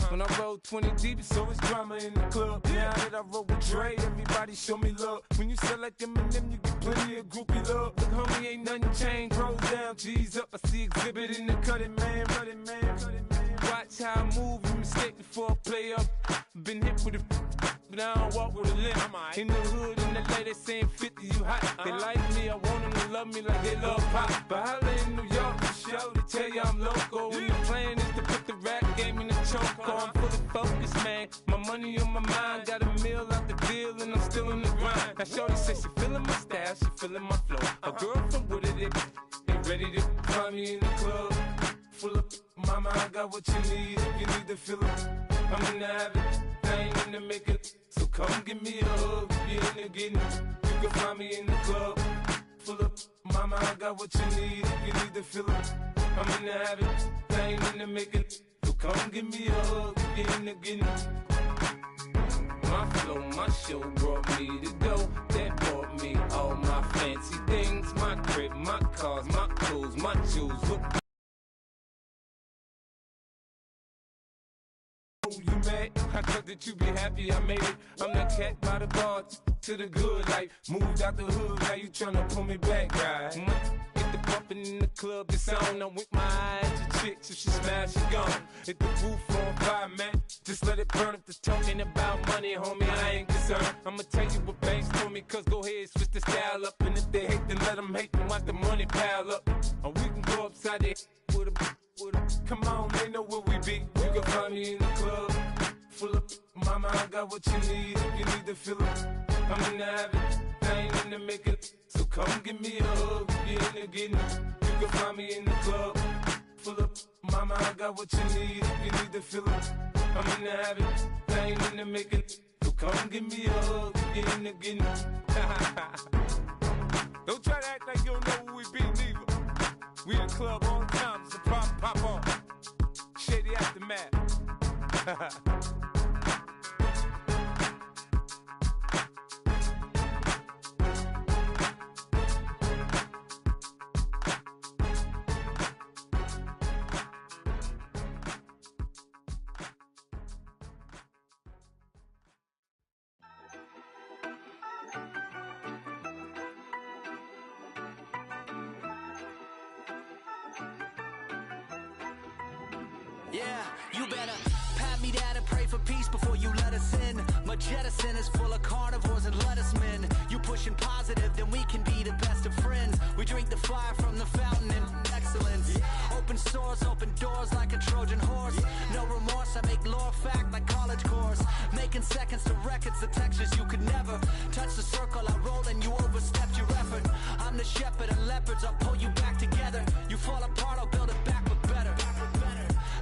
When I roll 20 deep, it's always drama in the club. Now that I roll with Dre, everybody show me love. When you sell like Eminem, you get plenty of groupie love. Look, homie, ain't nothing changed. Rolls down, G's up. I see exhibit in the cutting, man. Watch how I move, you mistake before I play up. Been hit with a but I don't walk with a limp. In the hood, in the lady saying 50, you hot. They like me, I want them to love me like they love pop. But holla in New York, the show, they tell you I'm local. And the plan is to put the rap game in the choke. I'm fully focused, man. My money on my mind, got a meal out the deal, and I'm still in the grind. Now shorty says she feeling my style, she feeling my flow. A girl from Wooded, they ready to find me in the club. Full of mama, I got what you need if you need to fill it. I'm in the habit, I ain't in the make it. So come give me a hug, if you're in the getting it. You can find me in the club. Full of mama, I got what you need if you need to fill it. I'm in the habit, I ain't in the make it. So come give me a hug, if you're in the getting it. My flow, my show brought me to go. That brought me all my fancy things. My crib, my cars, my clothes, my shoes. Look. You mad? I thought that you be happy I made it. I'm that cat by the bar to the good life. Moved out the hood, now you tryna pull me back, right? Get the bumpin' in the club, the sound. I'm with my eyes to chicks. If she smash, she gone. Hit the roof on fire, man. Just let it burn. If they're talking about money, homie, I ain't concerned. I'ma tell you what banks told me, cause go ahead, switch the style up. And if they hate, then let them hate, then watch the money pile up. Or we can go upside there with a come on, they know where we be. You can find me in the club. Full of mama, I got what you need if you need to fill it. I'm in the habit, I ain't in the make it. So come give me a hug if you're in the getting it. You can find me in the club. Full of mama, I got what you need if you need to fill it. I'm in the habit, I ain't in the make it. So come give me a hug if you're in the getting it. Don't try to act like you don't know where we be, neither. We in the club on time, so pop on. Shady Aftermath. Yeah, you better pat me down and pray for peace before you let us in. My jettison is full of carnivores and lettucemen. You pushing positive, then we can be the best of friends. We drink the fire from the fountain in excellence. Open sores, open doors like a Trojan horse. No remorse, I make lore fact like college course. Making seconds to records, the textures you could never touch the circle I roll and you overstepped your effort. I'm the shepherd and leopards, I'll pull you back together. You fall apart, I'll build it back but better.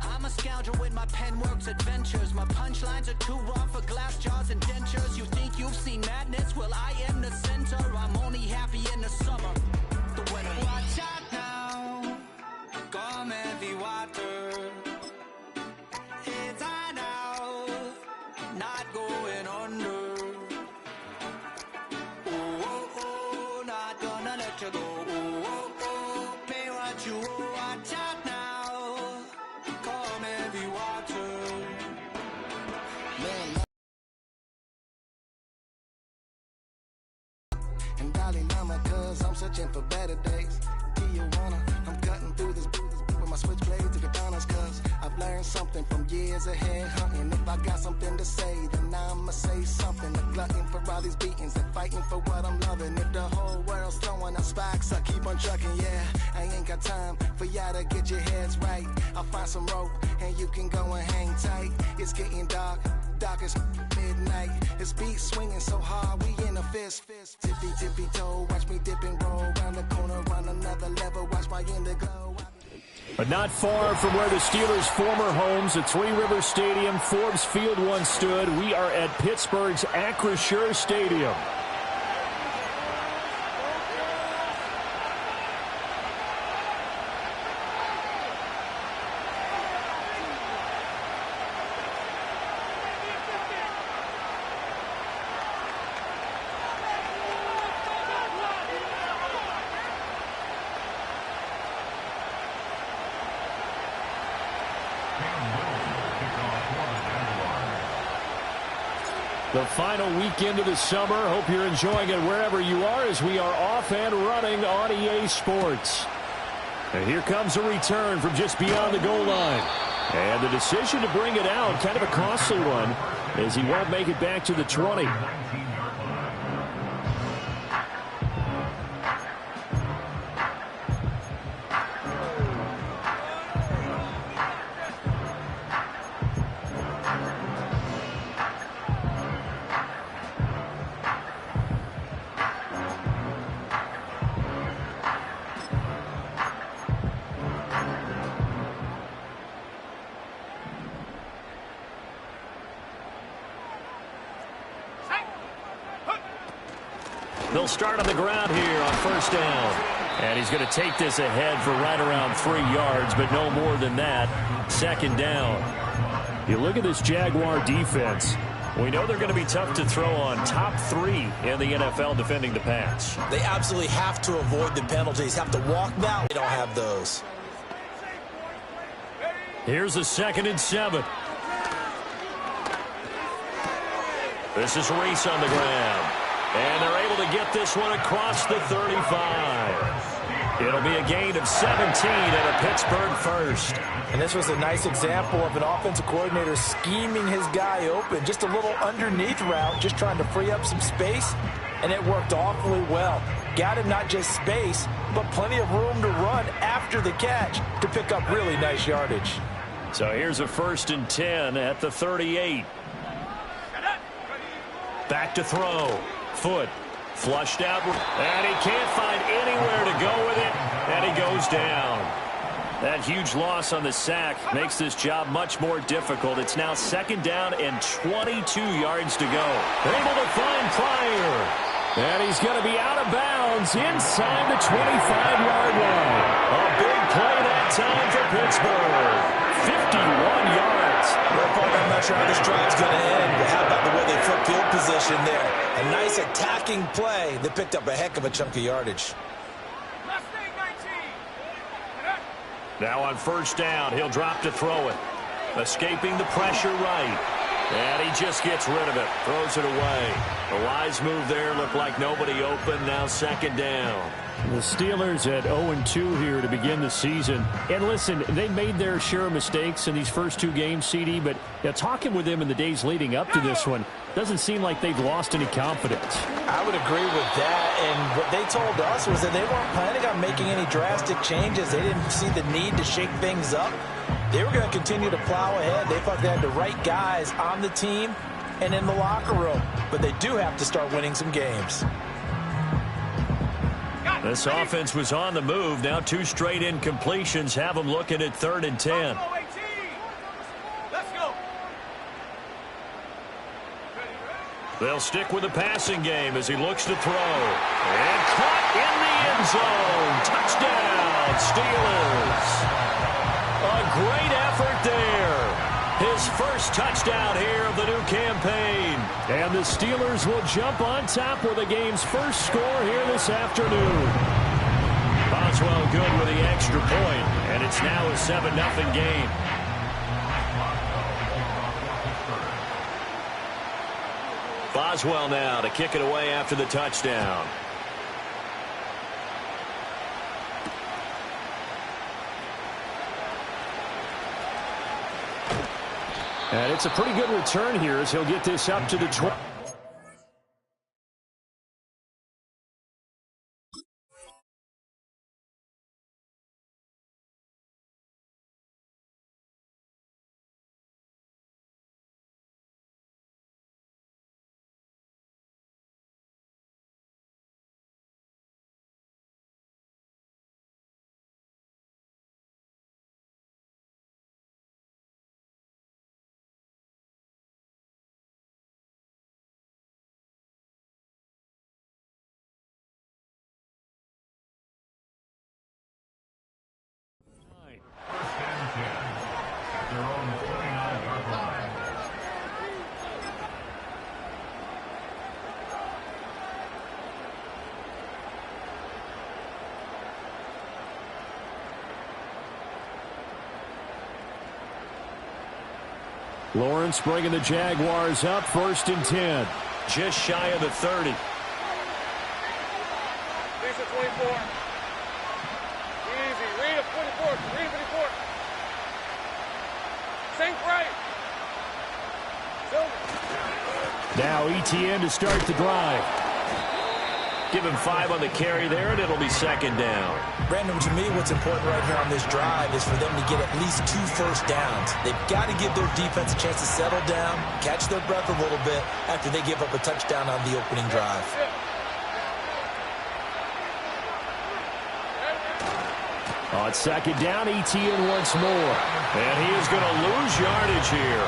I'm a scoundrel with my pen works adventures. My punchlines are too raw for glass jars and dentures. You think you've seen madness? Well, I am the center. I'm only happy in the summer. The winter. Watch out now. Come heavy water. It's high now. Not going under. Oh, oh, oh. Not gonna let you go. Oh, oh, oh. Pay what you owe. Watch out now. And darling, mama, cause I'm searching for better days. Tijuana, I'm cutting through this with my switchblade to katanas, cause I've learned something from years of head hunting. If I got something to say, then I'ma say something. A glutton for all these beatings and fighting for what I'm loving. If the whole world's throwing up sparks, I keep on trucking, yeah. I ain't got time for y'all to get your heads right. I'll find some rope and you can go and hang tight. It's getting dark as midnight. This beat swinging so hard, we in a fist. Tippy, tippy toe, watch me dip and roll. Round the corner, run another level, watch my indigo. But not far from where the Steelers' former homes at Three Rivers Stadium, Forbes Field once stood, we are at Pittsburgh's Acrisure Stadium. The final weekend of the summer. Hope you're enjoying it wherever you are as we are off and running on EA Sports. And here comes a return from just beyond the goal line. And the decision to bring it out, kind of a costly one, as he won't make it back to the 20. They'll start on the ground here on first down. And he's going to take this ahead for right around 3 yards, but no more than that. Second down. You look at this Jaguar defense. We know they're going to be tough to throw on. Top 3 in the NFL defending the pass. They absolutely have to avoid the penalties. Have to walk now. They don't have those. Here's a 2nd and 7. This is Reese on the ground. And they're able to get this one across the 35. It'll be a gain of 17 and a Pittsburgh first. And this was a nice example of an offensive coordinator scheming his guy open. Just a little underneath route, just trying to free up some space. And it worked awfully well. Got him not just space, but plenty of room to run after the catch to pick up really nice yardage. So here's a 1st and 10 at the 38. Back to throw. Foot flushed out, and he can't find anywhere to go with it, and he goes down. That huge loss on the sack makes this job much more difficult. It's now 2nd down and 22 yards to go. Able to find Pryor, and he's going to be out of bounds inside the 25-yard line. A big play that time for Pittsburgh. 51 yards. Well, partner, I'm not sure how this drive's going to end, but how about the way they flip field position there? A nice attacking play that picked up a heck of a chunk of yardage. Now on first down, he'll drop to throw it. Escaping the pressure right. And he just gets rid of it. Throws it away. The wise move there. Looked like nobody open. Now 2nd down. The Steelers at 0-2 here to begin the season. And listen, they made their share of mistakes in these first 2 games, CD, but talking with them in the days leading up to this one, doesn't seem like they've lost any confidence. I would agree with that, and what they told us was that they weren't planning on making any drastic changes. They didn't see the need to shake things up. They were going to continue to plow ahead. They thought they had the right guys on the team and in the locker room, but they do have to start winning some games. This offense was on the move. Now 2 straight incompletions have them looking at 3rd and 10. They'll stick with the passing game as he looks to throw. And caught in the end zone. Touchdown, Steelers. A great effort there. His first touchdown here of the new campaign. And the Steelers will jump on top with the game's first score here this afternoon. Boswell good with the extra point, and it's now a 7-0 game. Boswell now to kick it away after the touchdown. And it's a pretty good return here as he'll get this up to the 20. Lawrence bringing the Jaguars up, 1st and 10. Just shy of the 30. Lisa 24. Easy. Read a 24. Read 24. Sink right. Now ETN to start the drive. Give him 5 on the carry there, and it'll be 2nd down. Brandon, to me, what's important right here on this drive is for them to get at least 2 first downs. They've got to give their defense a chance to settle down, catch their breath a little bit after they give up a touchdown on the opening drive. On 2nd down, ETN once more. And he is going to lose yardage here.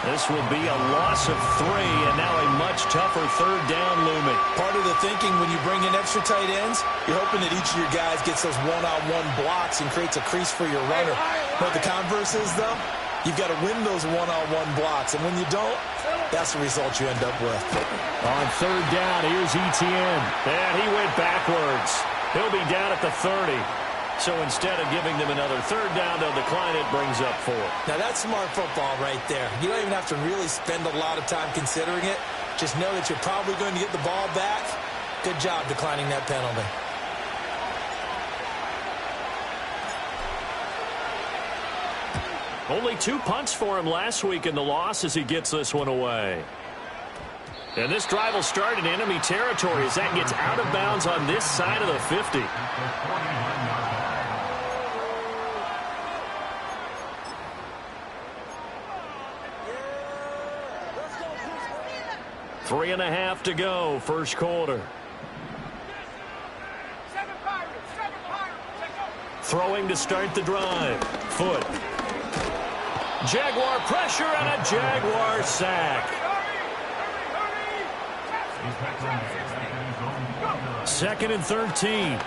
This will be a loss of 3, and now a much tougher 3rd down looming. Part of the thinking when you bring in extra tight ends, you're hoping that each of your guys gets those one-on-one blocks and creates a crease for your runner. But the converse is, though, you've got to win those one-on-one blocks, and when you don't, that's the result you end up with. On 3rd down, here's ETN. And he went backwards. He'll be down at the 30. So instead of giving them another 3rd down, they'll decline it, brings up 4. Now that's smart football right there. You don't even have to really spend a lot of time considering it. Just know that you're probably going to get the ball back. Good job declining that penalty. Only 2 punts for him last week in the loss as he gets this one away. And this drive will start in enemy territory as that gets out of bounds on this side of the 50. 3.5 to go, 1st quarter. Throwing to start the drive. Foot. Jaguar pressure and a Jaguar sack. 2nd and 13.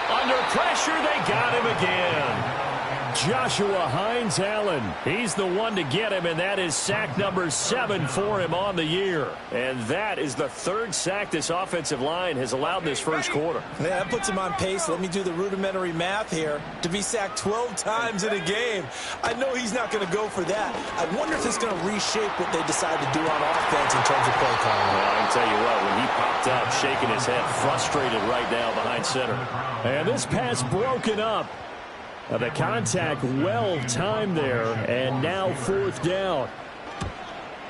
Under pressure, they got him again. Joshua Hines-Allen. He's the one to get him, and that is sack number 7 for him on the year. And that is the 3rd sack this offensive line has allowed this 1st quarter. Yeah, that puts him on pace. Let me do the rudimentary math here. To be sacked 12 times in a game. I know he's not going to go for that. I wonder if it's going to reshape what they decide to do on offense in terms of play calling. Well, I can tell you what, when he popped up, shaking his head, frustrated right now behind center. And this pass broken up. The contact well timed there, and now 4th down.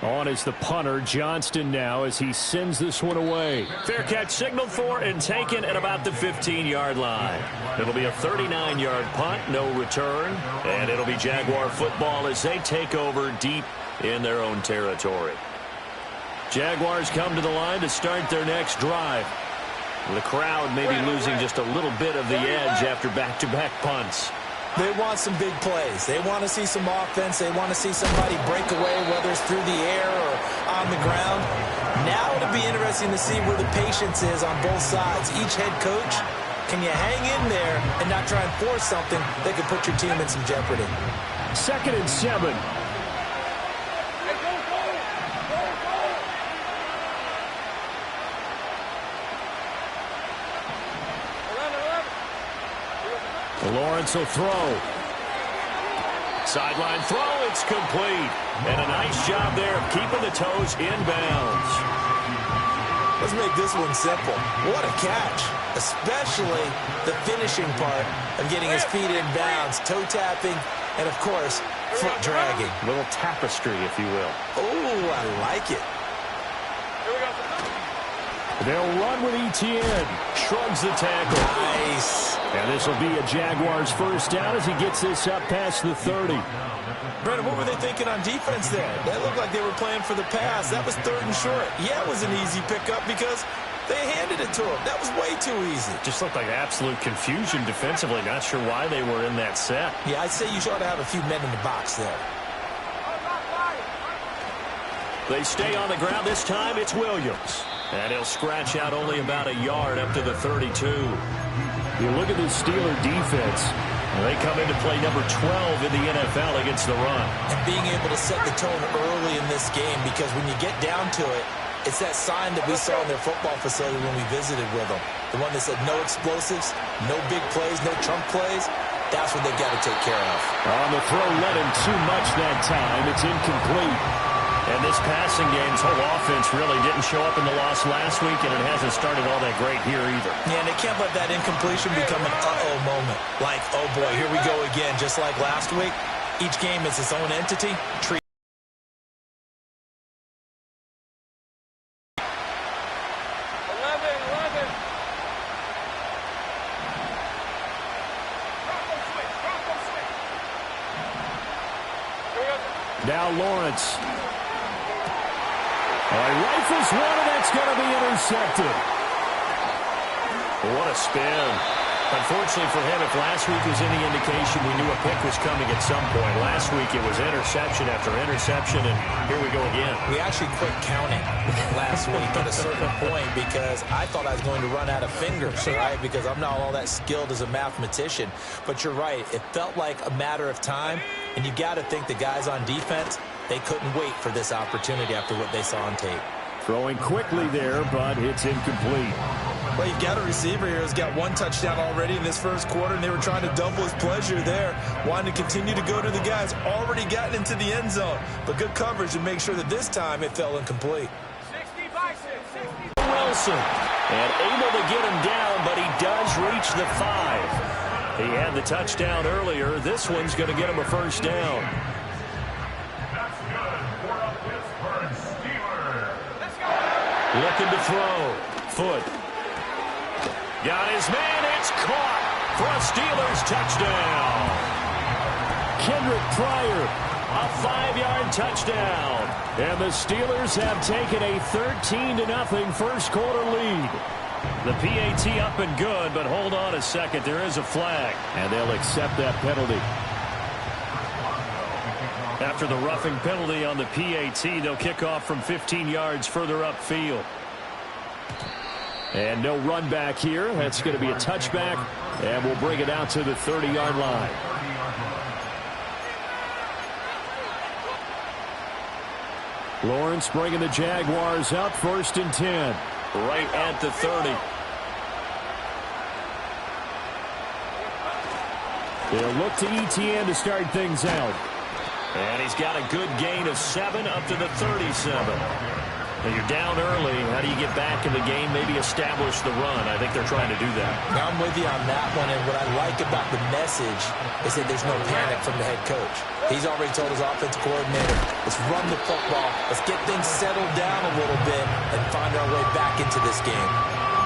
On is the punter, Johnston, now as he sends this one away. Fair catch signaled for and taken at about the 15-yard line. It'll be a 39-yard punt, no return, and it'll be Jaguar football as they take over deep in their own territory. Jaguars come to the line to start their next drive. The crowd may be losing just a little bit of the edge after back-to-back punts. They want some big plays. They want to see some offense. They want to see somebody break away, whether it's through the air or on the ground. Now it'll be interesting to see where the patience is on both sides. Each head coach, can you hang in there and not try and force something that could put your team in some jeopardy? 2nd and 7. Lawrence will throw. Sideline throw, it's complete. And a nice job there of keeping the toes in bounds. Let's make this one simple. What a catch, especially the finishing part of getting his feet in bounds, toe tapping, and of course, foot dragging. A little tapestry, if you will. Oh, I like it. They'll run with ETN. Shrugs the tackle. Nice. And this will be a Jaguars 1st down as he gets this up past the 30. Brandon, what were they thinking on defense there? That looked like they were playing for the pass. That was 3rd and short. Yeah, it was an easy pickup because they handed it to him. That was way too easy. Just looked like absolute confusion defensively. Not sure why they were in that set. Yeah, I'd say you ought to have a few men in the box there. They stay on the ground. This time it's Williams. And he'll scratch out only about a yard up to the 32. You look at the Steeler defense. They come into play number 12 in the NFL against the run. And being able to set the tone early in this game, because when you get down to it, it's that sign that we saw in their football facility when we visited with them. The one that said no explosives, no big plays, no chunk plays. That's what they've got to take care of. On the throw, led him too much that time. It's incomplete. And this passing game's whole offense really didn't show up in the loss last week, and it hasn't started all that great here either. Yeah, and they can't let that incompletion become an uh-oh moment. Like, oh boy, here we go again, just like last week. Each game is its own entity. Now Lawrence. Rifles one, and that's going to be intercepted. What a spin. Unfortunately for him, if last week was any indication, we knew a pick was coming at some point. Last week it was interception after interception, and here we go again. We actually quit counting last week at a certain point because I thought I was going to run out of fingers, right? Because I'm not all that skilled as a mathematician. But you're right. It felt like a matter of time, and you got to think the guys on defense, they couldn't wait for this opportunity after what they saw on tape. Throwing quickly there, but it's incomplete. Well, you've got a receiver here who's got one touchdown already in this first quarter, and they were trying to double his pleasure there, wanting to continue to go to the guys already gotten into the end zone. But good coverage to make sure that this time it fell incomplete. 60. Wilson, and able to get him down, but he does reach the 5. He had the touchdown earlier. This one's going to get him a first down. Looking to throw. Foot. Got his man. It's caught for a Steelers touchdown. Kendrick Pryor, a 5-yard touchdown. And the Steelers have taken a 13-0 first quarter lead. The PAT up and good, but hold on a second. There is a flag, and they'll accept that penalty. After the roughing penalty on the PAT, they'll kick off from 15 yards further upfield. And no run back here. That's going to be a touchback, and we'll bring it out to the 30-yard line. Lawrence bringing the Jaguars up, 1st and 10. Right at the 30. They'll look to Etienne to start things out. And he's got a good gain of 7 up to the 37. Now you're down early. How do you get back in the game? Maybe establish the run. I think they're trying to do that. Now I'm with you on that one, and what I like about the message is that there's no panic from the head coach. He's already told his offensive coordinator, let's run the football, let's get things settled down a little bit, and find our way back into this game.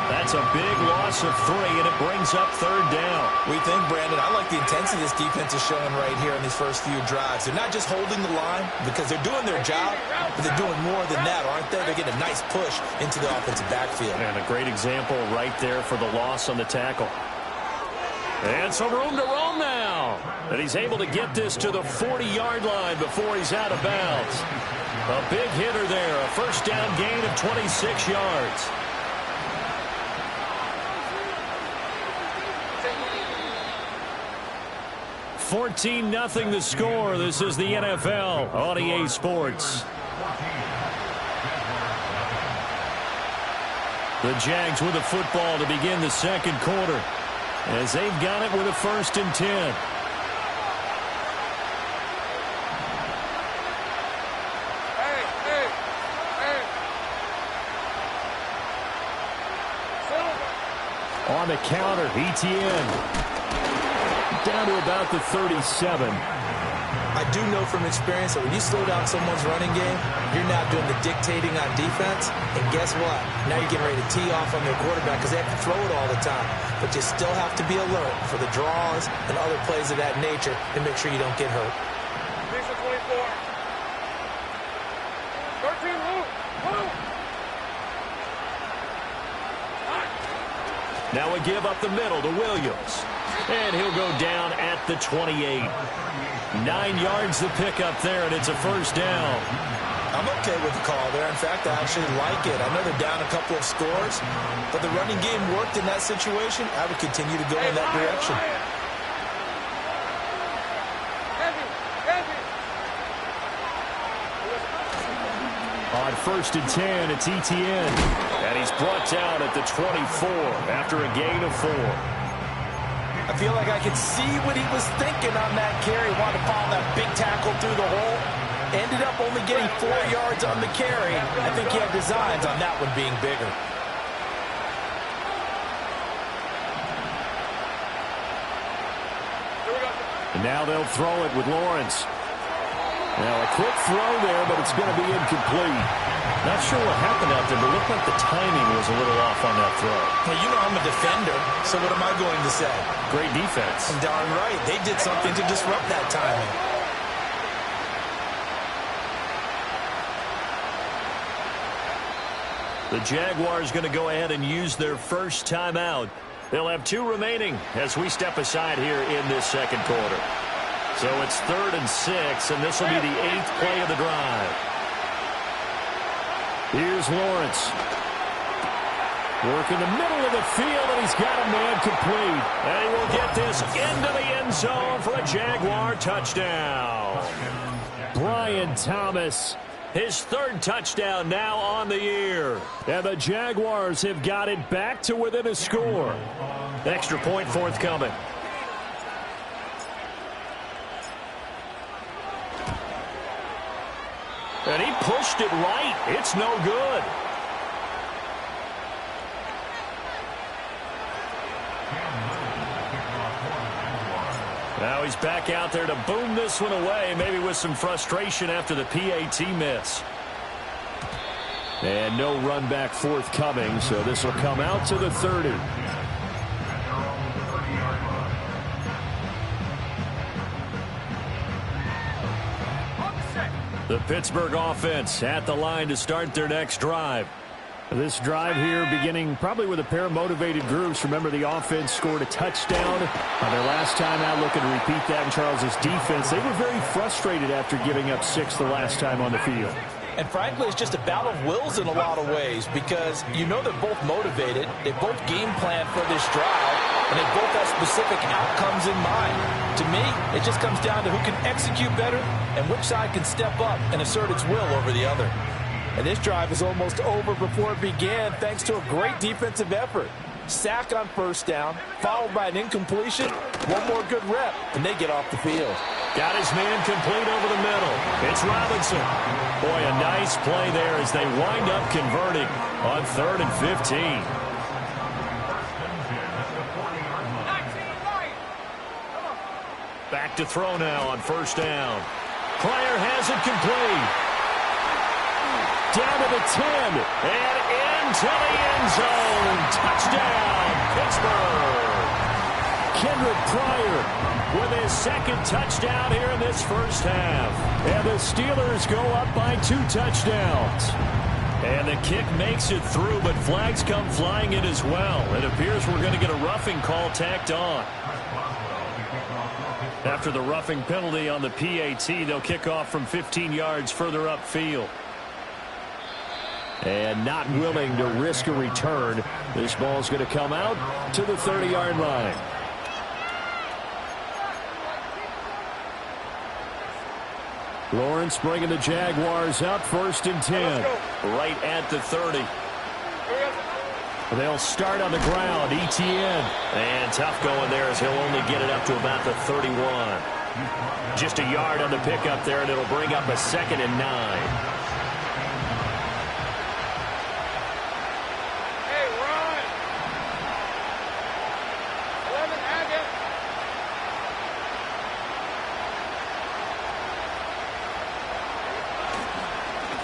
That's a big loss of 3, and it brings up 3rd down. We think, Brandon, I like the intensity this defense is showing right here in these first few drives. They're not just holding the line because they're doing their job, but they're doing more than that, aren't they? They're getting a nice push into the offensive backfield. And a great example right there for the loss on the tackle. And some room to roam now. And he's able to get this to the 40-yard line before he's out of bounds. A big hitter there, a first down gain of 26 yards. $14-0 the score. This is the NFL on EA Sports. The Jags with the football to begin the second quarter as they've got it with a 1st and 10. On the counter, Etienne. Down to about the 37. I do know from experience that when you slow down someone's running game, you're now doing the dictating on defense. And guess what? Now you're getting ready to tee off on their quarterback because they have to throw it all the time. But you still have to be alert for the draws and other plays of that nature to make sure you don't get hurt. 13, move. Now we give up the middle to Williams. And he'll go down at the 28. 9 yards the pickup there, and it's a first down. I'm okay with the call there. In fact, I actually like it. I know they're down a couple of scores, but the running game worked in that situation. I would continue to go in that direction. On 1st and 10, it's Etienne. And he's brought down at the 24 after a gain of 4. I feel like I could see what he was thinking on that carry. Wanted to follow that big tackle through the hole. Ended up only getting 4 yards on the carry. I think he had designs on that one being bigger. And now they'll throw it with Lawrence. Now a quick throw there, but it's going to be incomplete. Not sure what happened out there, but it looked like the timing was a little off on that throw. Well, you know I'm a defender, so what am I going to say? Great defense. And darn right, they did something to disrupt that timing. The Jaguars going to go ahead and use their first timeout. They'll have 2 remaining as we step aside here in this second quarter. So it's 3rd and 6, and this will be the 8th play of the drive. Here's Lawrence. Working the middle of the field, and he's got a man complete. And he will get this into the end zone for a Jaguar touchdown. Brian Thomas, his 3rd touchdown now on the year. And the Jaguars have got it back to within a score. Extra point forthcoming. And he pushed it right. It's no good. Now he's back out there to boom this one away, maybe with some frustration after the PAT miss. And no run back forthcoming, so this will come out to the 30. The Pittsburgh offense at the line to start their next drive. This drive here beginning probably with a pair of motivated groups. Remember, the offense scored a touchdown on their last time out, looking to repeat that in Charles's defense. They were very frustrated after giving up 6 the last time on the field. And frankly, it's just a battle of wills in a lot of ways, because you know they're both motivated, they both game plan for this drive, and they both have specific outcomes in mind. To me, it just comes down to who can execute better and which side can step up and assert its will over the other. And this drive is almost over before it began, thanks to a great defensive effort. Sack on first down, followed by an incompletion, one more good rep, and they get off the field. Got his man complete over the middle. It's Robinson. Boy, a nice play there as they wind up converting on 3rd and 15. Back to throw now on first down. Pryor has it complete. Down to the 10 and into the end zone. Touchdown, Pittsburgh. Kendrick Pryor with his 2nd touchdown here in this first half. And the Steelers go up by 2 touchdowns. And the kick makes it through, but flags come flying in as well. It appears we're going to get a roughing call tacked on. After the roughing penalty on the PAT, they'll kick off from 15 yards further upfield. And not willing to risk a return. This ball's going to come out to the 30-yard line. Lawrence bringing the Jaguars up, 1st and 10. Right at the 30. They'll start on the ground, ETN. And tough going there as he'll only get it up to about the 31. Just a yard on the pickup there, and it'll bring up a 2nd and 9.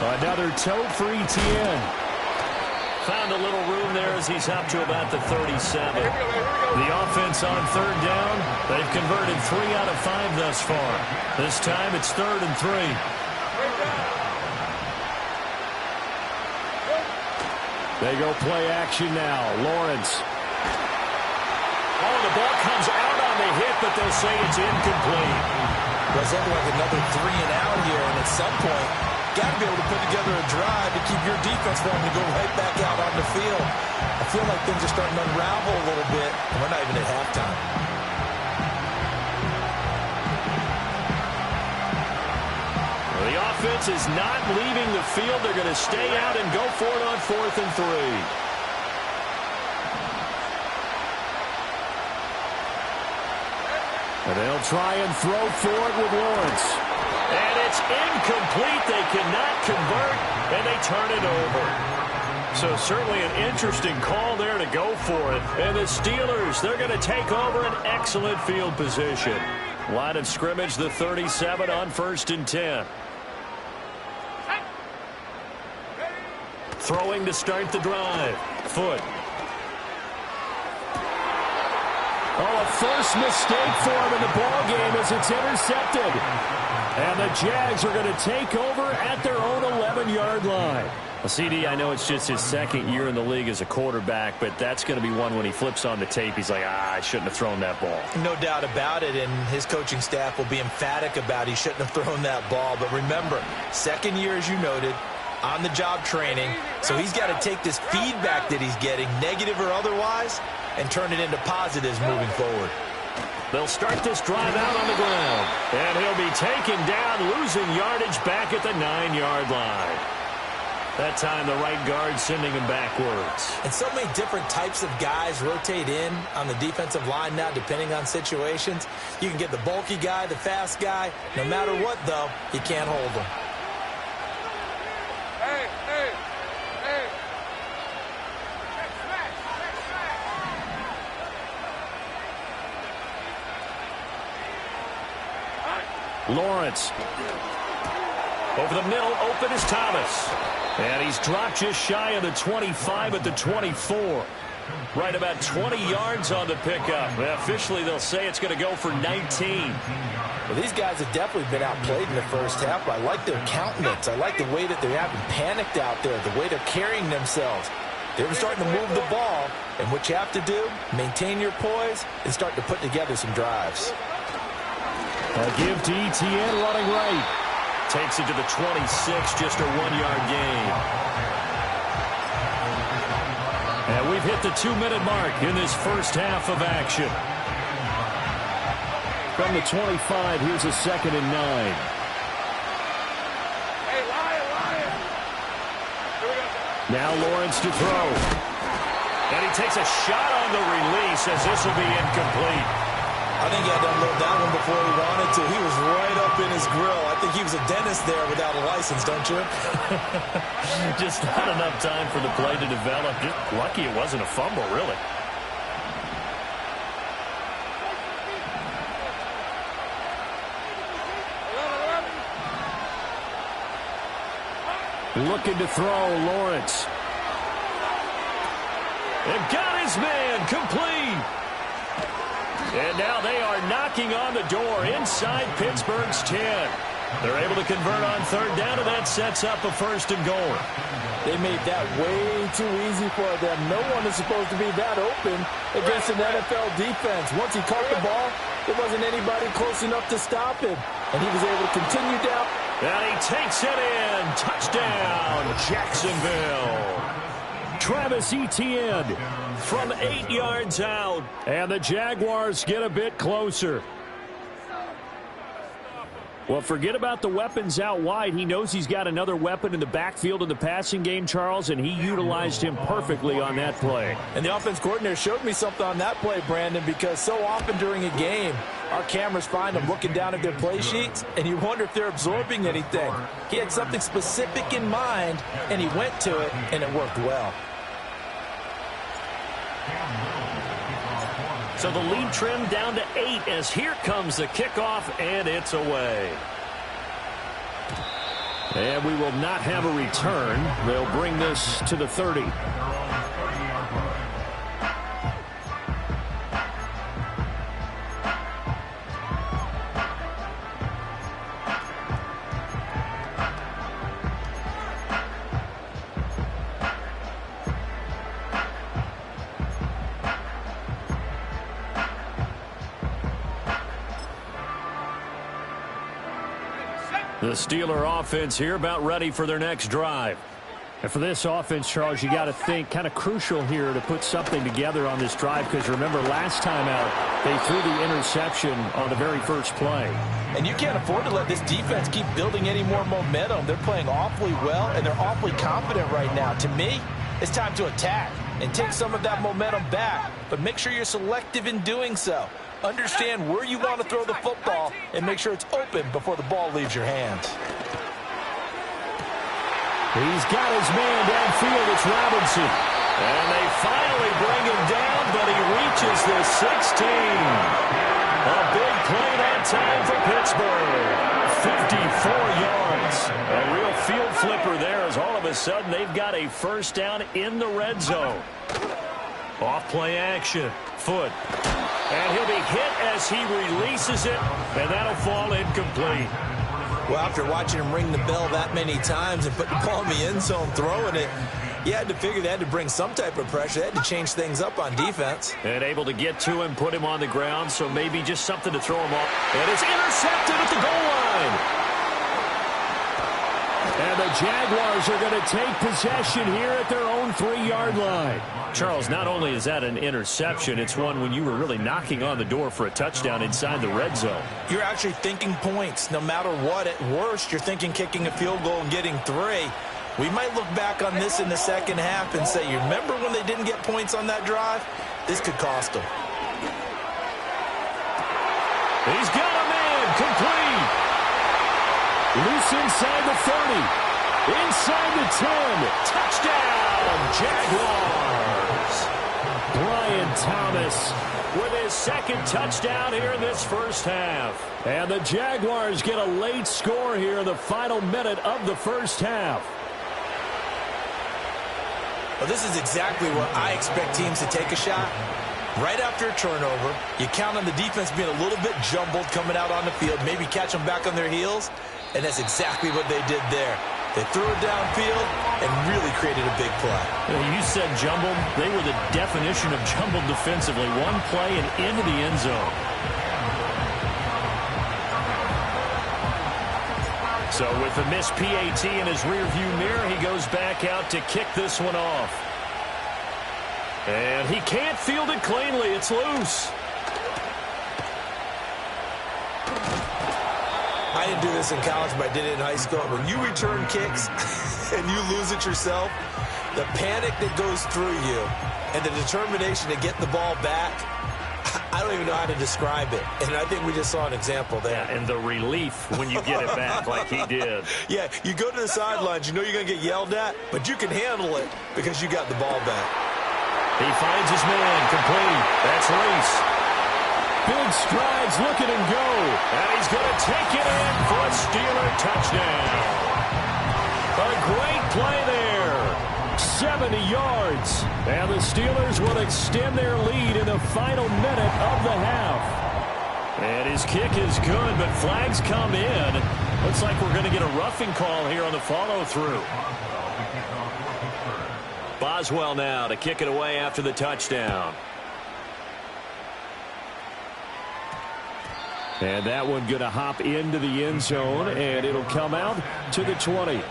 Another tote for ETN. Found a little room there as he's up to about the 37. The offense on 3rd down. They've converted 3 out of 5 thus far. This time it's 3rd and 3. They go play action now. Lawrence. Oh, the ball comes out on the hit, but they'll say it's incomplete. Does look like another 3 and out here, and at some point, got to be able to put together a drive to keep your defense from having to go right back out on the field. I feel like things are starting to unravel a little bit, and we're not even at halftime. Well, the offense is not leaving the field. They're going to stay out and go for it on 4th and 3. And they'll try and throw for it with Lawrence. And it's incomplete. They cannot convert, and they turn it over. So certainly an interesting call there to go for it. And the Steelers, they're going to take over an excellent field position. Line of scrimmage, the 37 on 1st and 10. Throwing to start the drive. Foot. Oh, a first mistake for him in the ball game as it's intercepted. And the Jags are going to take over at their own 11-yard line. Well, CD, I know it's just his second year in the league as a quarterback, but that's going to be one when he flips on the tape. He's like, I shouldn't have thrown that ball. No doubt about it, and his coaching staff will be emphatic about he shouldn't have thrown that ball. But remember, second year, as you noted, on-the-job training, so he's got to take this feedback that he's getting, negative or otherwise, and turn it into positives moving forward. They'll start this drive out on the ground, and he'll be taken down, losing yardage back at the 9-yard line. That time, the right guard sending him backwards. And so many different types of guys rotate in on the defensive line now, depending on situations. You can get the bulky guy, the fast guy. No matter what, though, he can't hold them. Lawrence. Over the middle, open is Thomas. And he's dropped just shy of the 25 at the 24. Right about 20 yards on the pickup. Officially, they'll say it's going to go for 19. Well, these guys have definitely been outplayed in the first half, but I like their countenance. I like the way that they're having panicked out there, the way they're carrying themselves. They're starting to move the ball, and what you have to do, maintain your poise and start to put together some drives. A give to Etienne running right. Takes it to the 26, just a 1-yard gain. And we've hit the 2-minute mark in this first half of action. From the 25, here's a 2nd and 9. Hey, Lion! Here we go. Now Lawrence to throw. And he takes a shot on the release as this will be incomplete. I think he had to unload that one before he wanted to. He was right up in his grill. I think he was a dentist there without a license, don't you? Just not enough time for the play to develop. Just lucky it wasn't a fumble, really. Looking to throw, Lawrence. And got his man, complete. And now they are knocking on the door inside Pittsburgh's 10. They're able to convert on 3rd down, and that sets up a 1st and goal. They made that way too easy for them. No one is supposed to be that open against an NFL defense. Once he caught the ball, there wasn't anybody close enough to stop him. And he was able to continue down. And he takes it in. Touchdown, Jacksonville. Travis Etienne from 8 yards out. And the Jaguars get a bit closer. Well, forget about the weapons out wide. He knows he's got another weapon in the backfield in the passing game, Charles, and he utilized him perfectly on that play. And the offense coordinator showed me something on that play, Brandon, because so often during a game, our cameras find them looking down at their play sheets, and you wonder if they're absorbing anything. He had something specific in mind, and he went to it, and it worked well. So the lead trimmed down to 8 as here comes the kickoff, and it's away. And we will not have a return. They'll bring this to the 30. The Steeler offense here about ready for their next drive. And for this offense, Charles, you got to think kind of crucial here to put something together on this drive, because remember last time out they threw the interception on the very first play. And you can't afford to let this defense keep building any more momentum. They're playing awfully well, and they're awfully confident right now. To me, it's time to attack and take some of that momentum back, but make sure you're selective in doing so. Understand where you want to throw the football and make sure it's open before the ball leaves your hands. He's got his man downfield. It's Robinson. And they finally bring him down, but he reaches the 16. A big play that time for Pittsburgh. 54 yards. A real field flipper there as all of a sudden they've got a first down in the red zone. Off play action. Foot. And he'll be hit as he releases it, and that'll fall incomplete. Well, after watching him ring the bell that many times and put the ball in the end zone throwing it, you had to figure they had to bring some type of pressure. They had to change things up on defense. And able to get to him, put him on the ground, so maybe just something to throw him off. And it's intercepted at the goal line. And the Jaguars are going to take possession here at their own 3-yard line. Charles, not only is that an interception, it's one when you were really knocking on the door for a touchdown inside the red zone. You're actually thinking points. No matter what, at worst, you're thinking kicking a field goal and getting 3. We might look back on this in the second half and say, you remember when they didn't get points on that drive? This could cost them. He's got a man complete. Loose inside the 30. Inside the 10. Touchdown, Jaguars. Brian Thomas with his second touchdown here in this first half. And the Jaguars get a late score here in the final minute of the first half. Well, this is exactly where I expect teams to take a shot. Right after a turnover, you count on the defense being a little bit jumbled coming out on the field, maybe catch them back on their heels, and that's exactly what they did there. They threw it downfield and really created a big play. You said jumbled. They were the definition of jumbled defensively. One play and into the end zone. So with the missed PAT in his rearview mirror, he goes back out to kick this one off. And he can't field it cleanly. It's loose. I didn't do this in college, but I did it in high school. When you return kicks and you lose it yourself, the panic that goes through you and the determination to get the ball back, I don't even know how to describe it. And I think we just saw an example there. Yeah, and the relief when you get it back like he did. Yeah, you go to the sidelines, you know you're going to get yelled at, but you can handle it because you got the ball back. He finds his man complete. That's Reese. Big strides, look at him go. And he's going to take it in for a Steeler touchdown. A great play there. 70 yards. And the Steelers will extend their lead in the final minute of the half. And his kick is good, but flags come in. Looks like we're going to get a roughing call here on the follow-through. Boswell now to kick it away after the touchdown. And that one going to hop into the end zone, and it'll come out to the 20.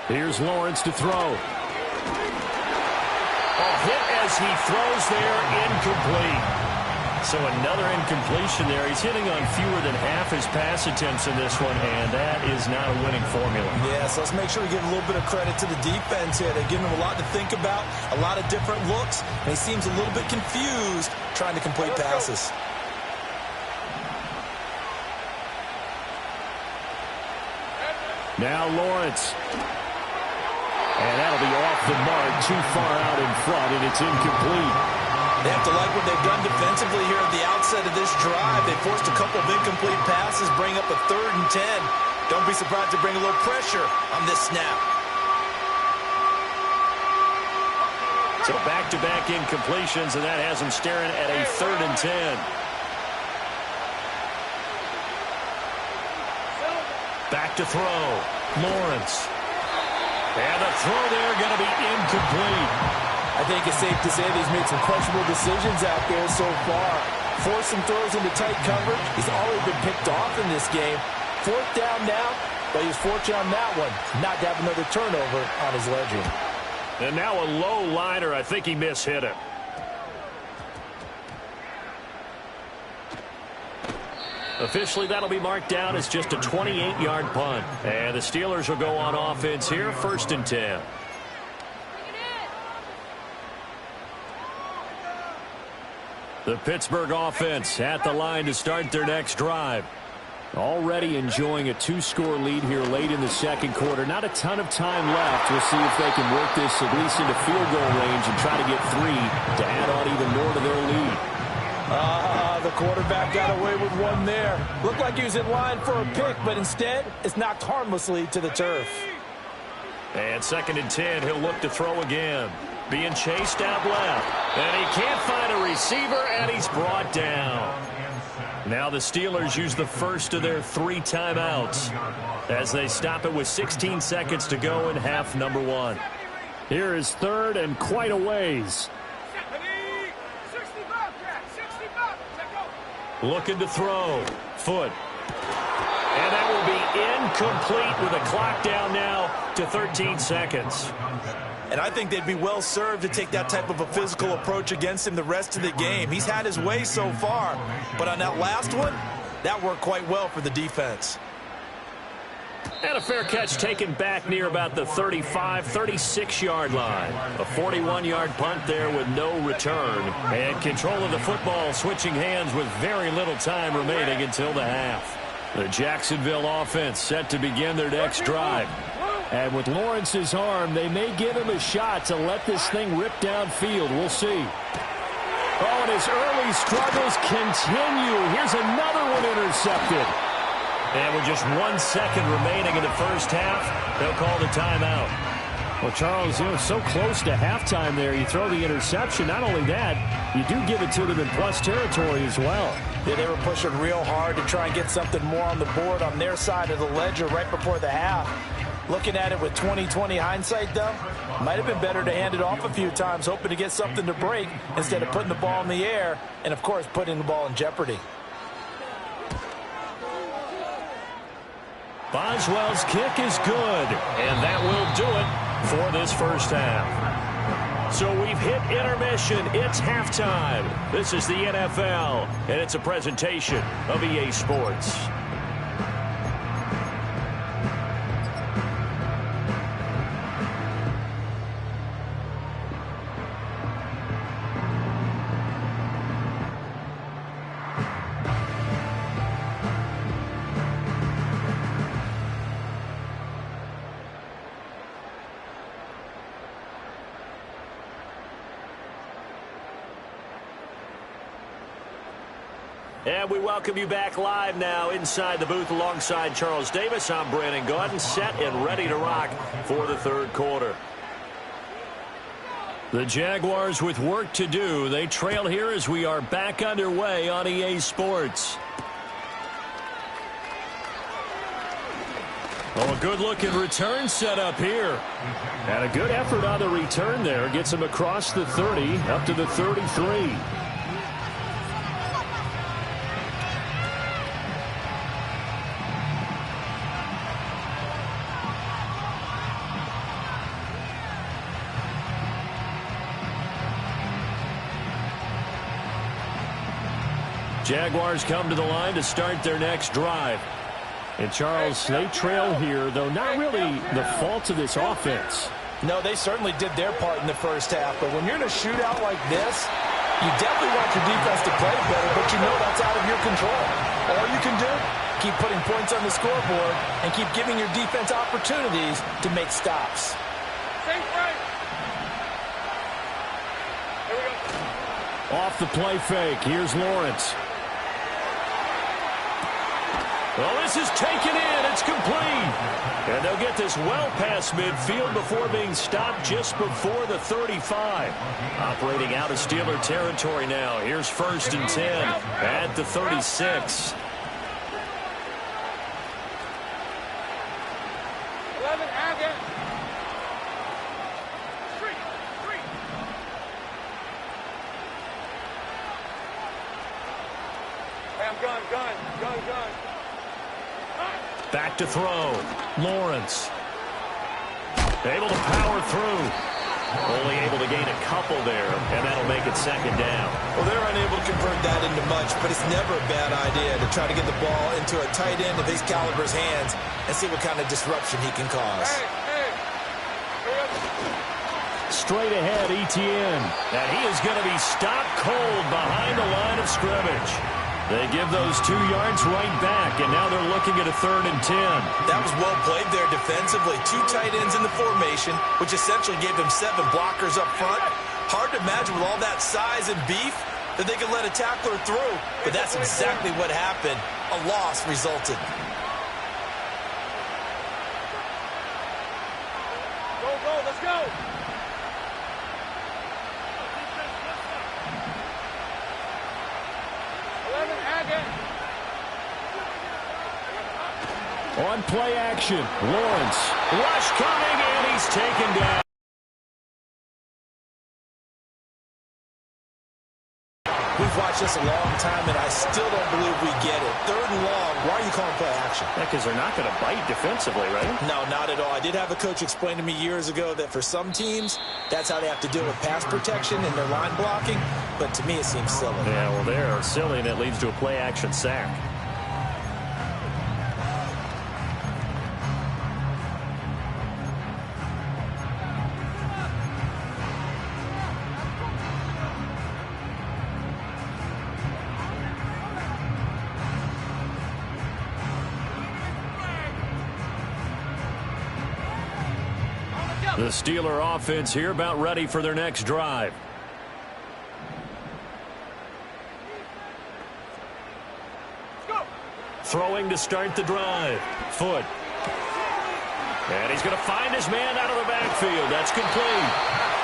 Here's Lawrence to throw. A hit as he throws there, incomplete. So another incompletion there. He's hitting on fewer than half his pass attempts in this one, and that is not a winning formula. Yeah, so let's make sure we give a little bit of credit to the defense here. They're giving him a lot to think about, a lot of different looks, and he seems a little bit confused trying to complete passes. Now Lawrence. And that'll be off the mark, too far out in front, and it's incomplete. They have to like what they've done defensively here at the outset of this drive. They forced a couple of incomplete passes, bring up a 3rd and 10. Don't be surprised to bring a little pressure on this snap. So back-to-back incompletions, and that has them staring at a 3rd and 10. Back to throw. Lawrence. And the throw there going to be incomplete. I think it's safe to say that he's made some questionable decisions out there so far. Forced some throws into tight coverage. He's already been picked off in this game. 4th down now, but he was fortunate on that one not to have another turnover on his ledger. And now a low liner. I think he mishit it. Officially, that'll be marked down as just a 28-yard punt. And the Steelers will go on offense here, 1st and 10. The Pittsburgh offense at the line to start their next drive. Already enjoying a 2-score lead here late in the second quarter. Not a ton of time left. We'll see if they can work this at least into field goal range and try to get 3 to add on even more to their lead. The quarterback got away with one there. Looked like he was in line for a pick, but instead it's knocked harmlessly to the turf. And 2nd and 10, he'll look to throw again. Being chased out left. And he can't find a receiver, and he's brought down. Now the Steelers use the first of their 3 timeouts as they stop it with 16 seconds to go in half number 1. Here is 3rd and quite a ways. Looking to throw. Foot. And that will be incomplete with a clock down now to 13 seconds. And I think they'd be well served to take that type of a physical approach against him the rest of the game. He's had his way so far, but on that last one, that worked quite well for the defense. And a fair catch taken back near about the 35, 36-yard line. A 41-yard punt there with no return. And control of the football switching hands with very little time remaining until the half. The Jacksonville offense set to begin their next drive. And with Lawrence's arm, they may give him a shot to let this thing rip downfield. We'll see. Oh, and his early struggles continue. Here's another one intercepted. And with just 1 second remaining in the first half, they'll call the timeout. Well, Charles, so close to halftime there. You throw the interception. Not only that, you do give it to them in plus territory as well. Yeah, they were pushing real hard to try and get something more on the board on their side of the ledger right before the half. Looking at it with 20/20 hindsight, though, might have been better to hand it off a few times, hoping to get something to break instead of putting the ball in the air and, of course, putting the ball in jeopardy. Boswell's kick is good, and that will do it for this first half. So we've hit intermission. It's halftime. This is the NFL, and it's a presentation of EA Sports. And we welcome you back live now inside the booth alongside Charles Davis. I'm Brandon Gaudin, set and ready to rock for the third quarter. The Jaguars with work to do. They trail here as we are back underway on EA Sports. Oh, a good-looking return set up here. And a good effort on the return there. Gets him across the 30, up to the 33. Jaguars come to the line to start their next drive. And, Charles, they trail here, though not really the fault of this offense. No, they certainly did their part in the first half. But when you're in a shootout like this, you definitely want your defense to play better, but you know that's out of your control. All you can do, keep putting points on the scoreboard and keep giving your defense opportunities to make stops. Off the play fake, here's Lawrence. Well, this is taken in. It's complete. And they'll get this well past midfield before being stopped just before the 35. Operating out of Steeler territory now. Here's 1st and 10 at the 36. 11, Agate. Gun. Back to throw. Lawrence. Able to power through. Only able to gain a couple there, and that'll make it second down. Well, they're unable to convert that into much, but it's never a bad idea to try to get the ball into a tight end of his caliber's hands and see what kind of disruption he can cause. Straight ahead, Etienne. And he is going to be stopped cold behind the line of scrimmage. They give those 2 yards right back, and now they're looking at a 3rd and 10. That was well played there defensively. 2 tight ends in the formation, which essentially gave them 7 blockers up front. Hard to imagine with all that size and beef that they could let a tackler through, but that's exactly what happened. A loss resulted. Go, let's go. On play action, Lawrence. Rush coming, and he's taken down. We've watched this a long time, and I still don't believe we get it. 3rd and long, why are you calling play action? Yeah, because they're not going to bite defensively, right? No, not at all. I did have a coach explain to me years ago that for some teams, that's how they have to deal with pass protection and their line blocking, but to me it seems silly. Yeah, well, they're silly, and it leads to a play action sack. The Steeler offense here about ready for their next drive. Throwing to start the drive. Foot. And he's going to find his man out of the backfield. That's complete.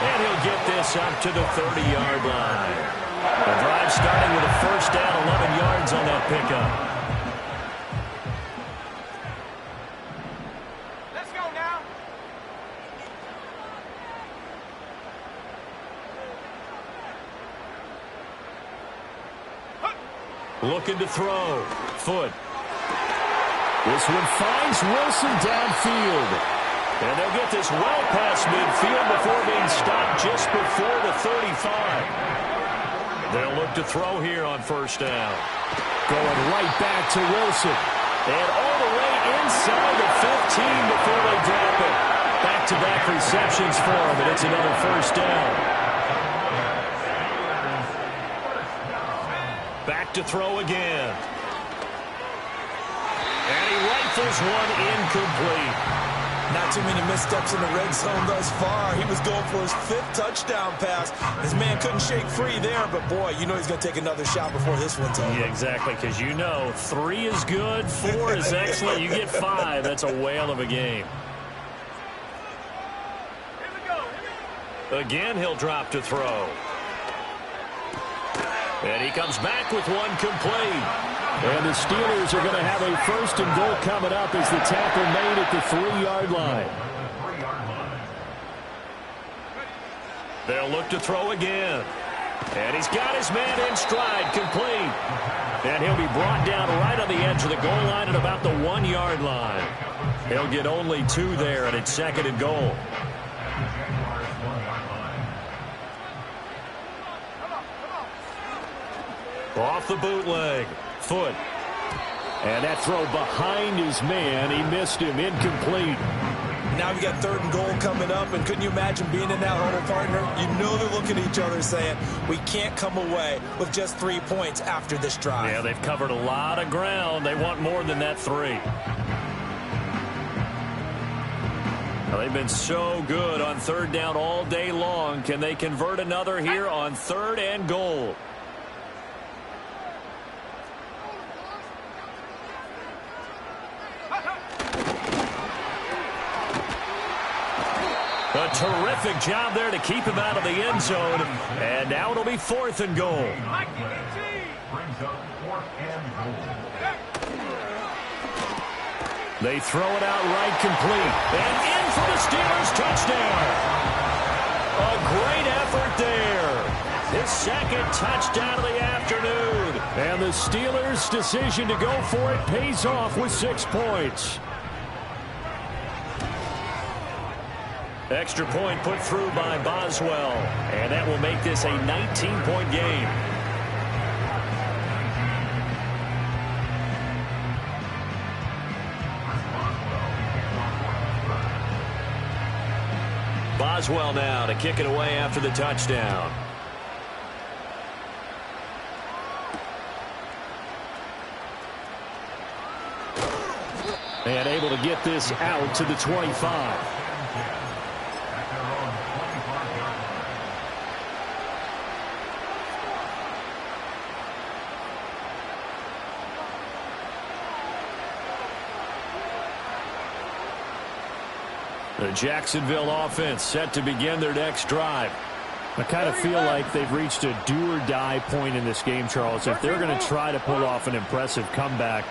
And he'll get this up to the 30-yard line. The drive starting with a 1st down, 11 yards on that pickup. Looking to throw. Foot. This one finds Wilson downfield. And they'll get this well past midfield before being stopped just before the 35. They'll look to throw here on 1st down. Going right back to Wilson. And all the way inside the 15 before they drop it. Back-to-back receptions for him, and it's another 1st down. Back to throw again. And he rifles one incomplete. Not too many missteps in the red zone thus far. He was going for his 5th touchdown pass. His man couldn't shake free there, but boy, you know he's going to take another shot before this one's over. Yeah, exactly, because you know 3 is good, 4 is excellent. You get 5, that's a whale of a game. Again, he'll drop to throw. And he comes back with one complete. And the Steelers are going to have a 1st and goal coming up as the tackle made at the 3-yard line. They'll look to throw again. And he's got his man in stride, complete. And he'll be brought down right on the edge of the goal line at about the 1-yard line. He'll get only 2 there, and it's 2nd and goal. Off the bootleg. Foot. And that throw behind his man. He missed him. Incomplete. Now you got 3rd and goal coming up, and couldn't you imagine being in that huddle, partner? You know they're looking at each other saying, we can't come away with just 3 points after this drive. Yeah, they've covered a lot of ground. They want more than that 3. Well, they've been so good on 3rd down all day long. Can they convert another here on 3rd and goal? A terrific job there to keep him out of the end zone. And now it'll be 4th and goal. They throw it out right, complete. And in for the Steelers touchdown. A great effort there. His 2nd touchdown of the afternoon. And the Steelers' decision to go for it pays off with 6 points. Extra point put through by Boswell, and that will make this a 19-point game. Boswell now to kick it away after the touchdown. And able to get this out to the 25. The Jacksonville offense set to begin their next drive. I kind of feel like they've reached a do-or-die point in this game, Charles. If they're going to try to pull off an impressive comeback,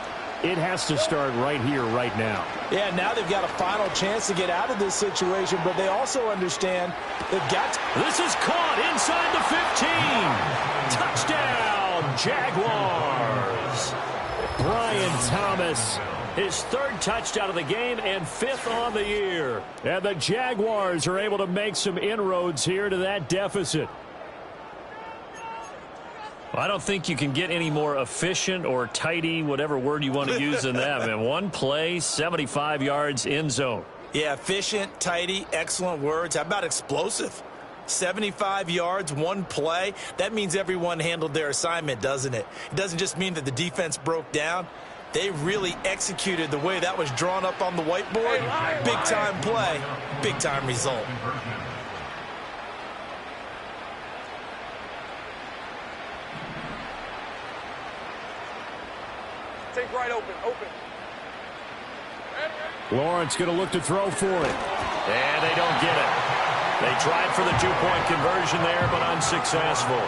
it has to start right here, right now. Yeah, now they've got a final chance to get out of this situation, but they also understand they've got to. This is caught inside the 15. Touchdown, Jaguars. Brian Thomas, his third touchdown of the game and 5th on the year. And the Jaguars are able to make some inroads here to that deficit. Well, I don't think you can get any more efficient or tidy, whatever word you want to use in that. And one play, 75 yards, end zone. Yeah, efficient, tidy, excellent words. How about explosive? 75 yards, one play. That means everyone handled their assignment, doesn't it? It doesn't just mean that the defense broke down. They really executed the way that was drawn up on the whiteboard. Big-time play, big-time result. Take right open. Lawrence going to look to throw for it. And they don't get it. They tried for the 2-point conversion there, but unsuccessful.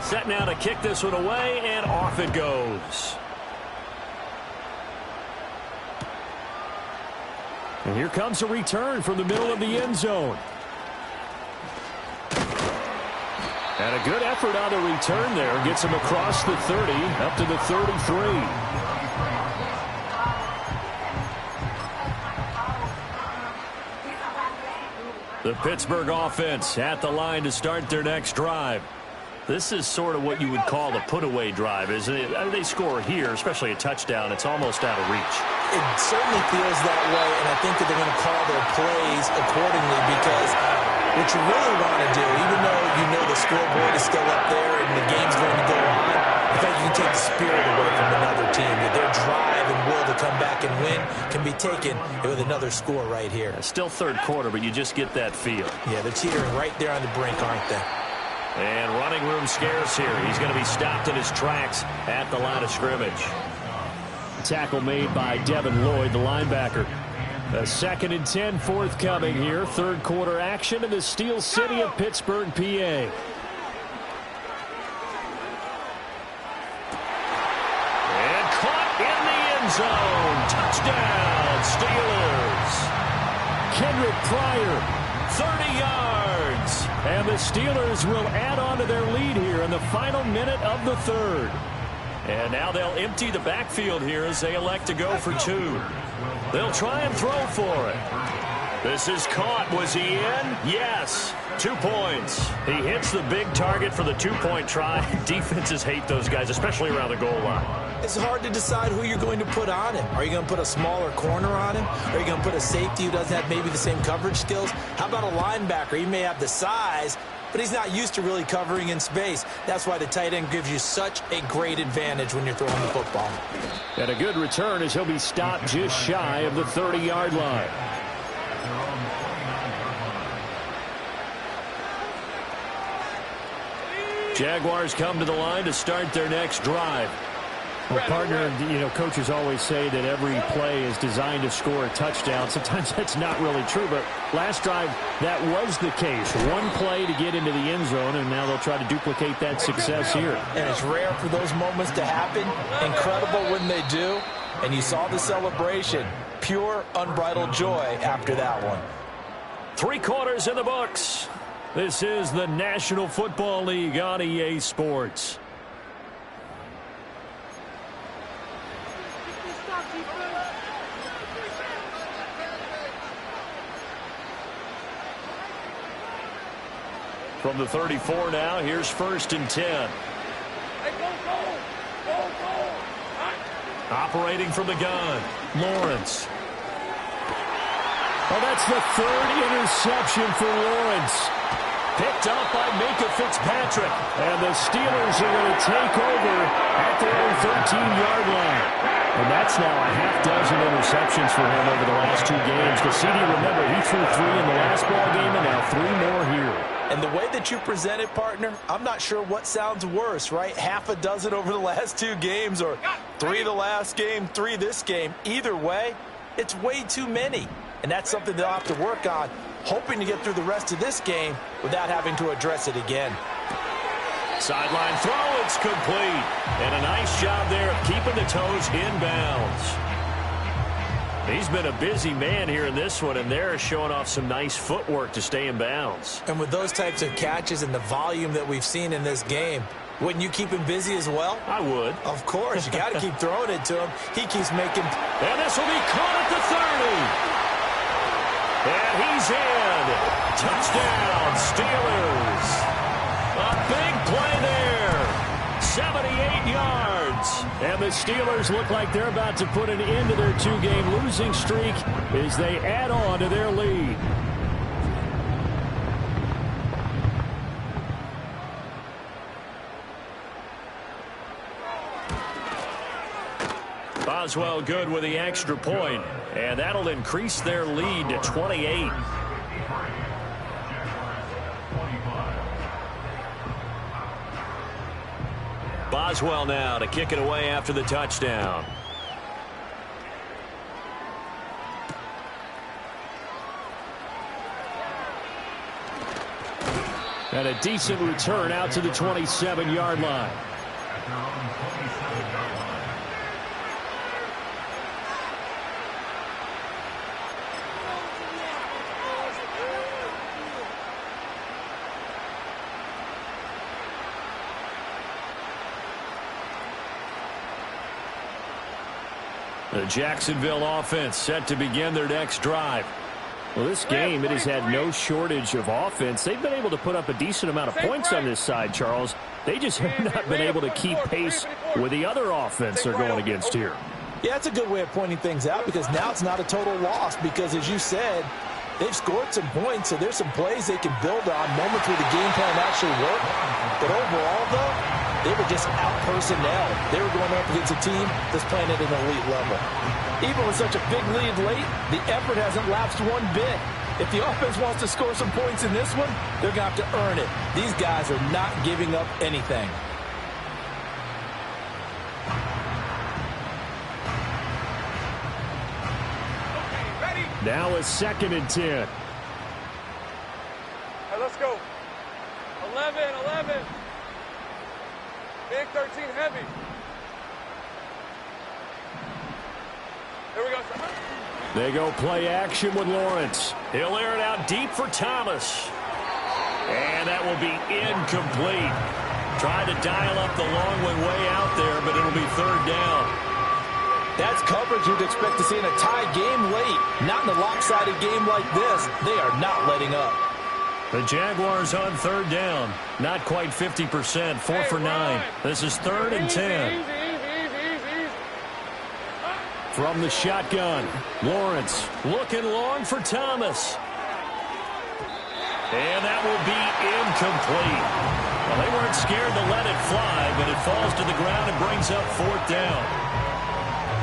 Set now to kick this one away, and off it goes. And here comes a return from the middle of the end zone. And a good effort on the return there. Gets him across the 30, up to the 33. The Pittsburgh offense at the line to start their next drive. This is sort of what you would call the put-away drive, isn't it? I mean, they score here, especially a touchdown. It's almost out of reach. It certainly feels that way, and I think that they're going to call their plays accordingly because what you really want to do, even though you know the scoreboard is still up there and the game's going to go on, I think you can take the spirit away from another team. That their drive and will to come back and win can be taken with another score right here. It's still third quarter, but you just get that feel. Yeah, they're teetering right there on the brink, aren't they? And running room scarce here. He's going to be stopped in his tracks at the line of scrimmage. Tackle made by Devin Lloyd, the linebacker. A 2nd and 10 forthcoming here. Third quarter action in the Steel City of Pittsburgh, PA. And caught in the end zone. Touchdown, Steelers. Kendrick Pryor, 30 yards. And the Steelers will add on to their lead here in the final minute of the third. And now they'll empty the backfield here as they elect to go for 2. They'll try and throw for it. This is caught. Was he in? Yes. 2 points. He hits the big target for the 2-point try. Defenses hate those guys, especially around the goal line. It's hard to decide who you're going to put on him. Are you going to put a smaller corner on him? Are you going to put a safety who doesn't have maybe the same coverage skills? How about a linebacker? He may have the size, but he's not used to really covering in space. That's why the tight end gives you such a great advantage when you're throwing the football. And a good return as he'll be stopped just shy of the 30-yard line. Jaguars come to the line to start their next drive. Well, partner, coaches always say that every play is designed to score a touchdown. Sometimes that's not really true, but last drive, that was the case. One play to get into the end zone, and now they'll try to duplicate that success here. And it's rare for those moments to happen. Incredible when they do. And you saw the celebration. Pure, unbridled joy after that one. 3 quarters in the books. This is the National Football League on EA Sports. From the 34 now, here's 1st and 10. Operating from the gun, Lawrence. Oh, that's the 3rd interception for Lawrence. Picked up by Minkah Fitzpatrick. And the Steelers are going to take over at their own 13-yard line. And that's now a half dozen interceptions for him over the last 2 games. Because CD, remember, he threw 3 in the last ball game and now 3 more here. And the way that you present it, partner, I'm not sure what sounds worse, right? Half a dozen over the last 2 games or 3 the last game, 3 this game. Either way, it's way too many. And that's something they'll have to work on, hoping to get through the rest of this game without having to address it again. Sideline throw, it's complete. And a nice job there of keeping the toes inbounds. He's been a busy man here in this one, and they're showing off some nice footwork to stay in bounds. And with those types of catches and the volume that we've seen in this game, wouldn't you keep him busy as well? I would. Of course. You got to keep throwing it to him. He keeps making... And this will be caught at the 30. And he's in. Touchdown, Steelers. A big play there. 78 yards. And the Steelers look like they're about to put an end to their 2-game losing streak as they add on to their lead. Boswell good with the extra point, and that'll increase their lead to 28. Boswell now to kick it away after the touchdown. And a decent return out to the 27-yard line. The Jacksonville offense set to begin their next drive. Well, this game, it has had no shortage of offense. They've been able to put up a decent amount of points on this side, Charles. They just have not been able to keep pace with the other offense they're going against here. Yeah, it's a good way of pointing things out because now it's not a total loss because, as you said, they've scored some points, so there's some plays they can build on, moments where the game plan actually worked. But overall, though, they were just out-personnel. They were going up against a team that's playing at an elite level. Even with such a big lead late, the effort hasn't lapsed one bit. If the offense wants to score some points in this one, they're going to have to earn it. These guys are not giving up anything. Now a 2nd and 10. All right, let's go. 11. Big 13 heavy. Here we go, sir. They go play action with Lawrence. He'll air it out deep for Thomas. And that will be incomplete. Tried to dial up the long one way out there, but it'll be 3rd down. That's coverage you'd expect to see in a tie game late. Not in a lopsided game like this. They are not letting up. The Jaguars on 3rd down. Not quite 50%. 4 for 9. This is 3rd and 10. From the shotgun, Lawrence looking long for Thomas. And that will be incomplete. Well, they weren't scared to let it fly, but it falls to the ground and brings up 4th down.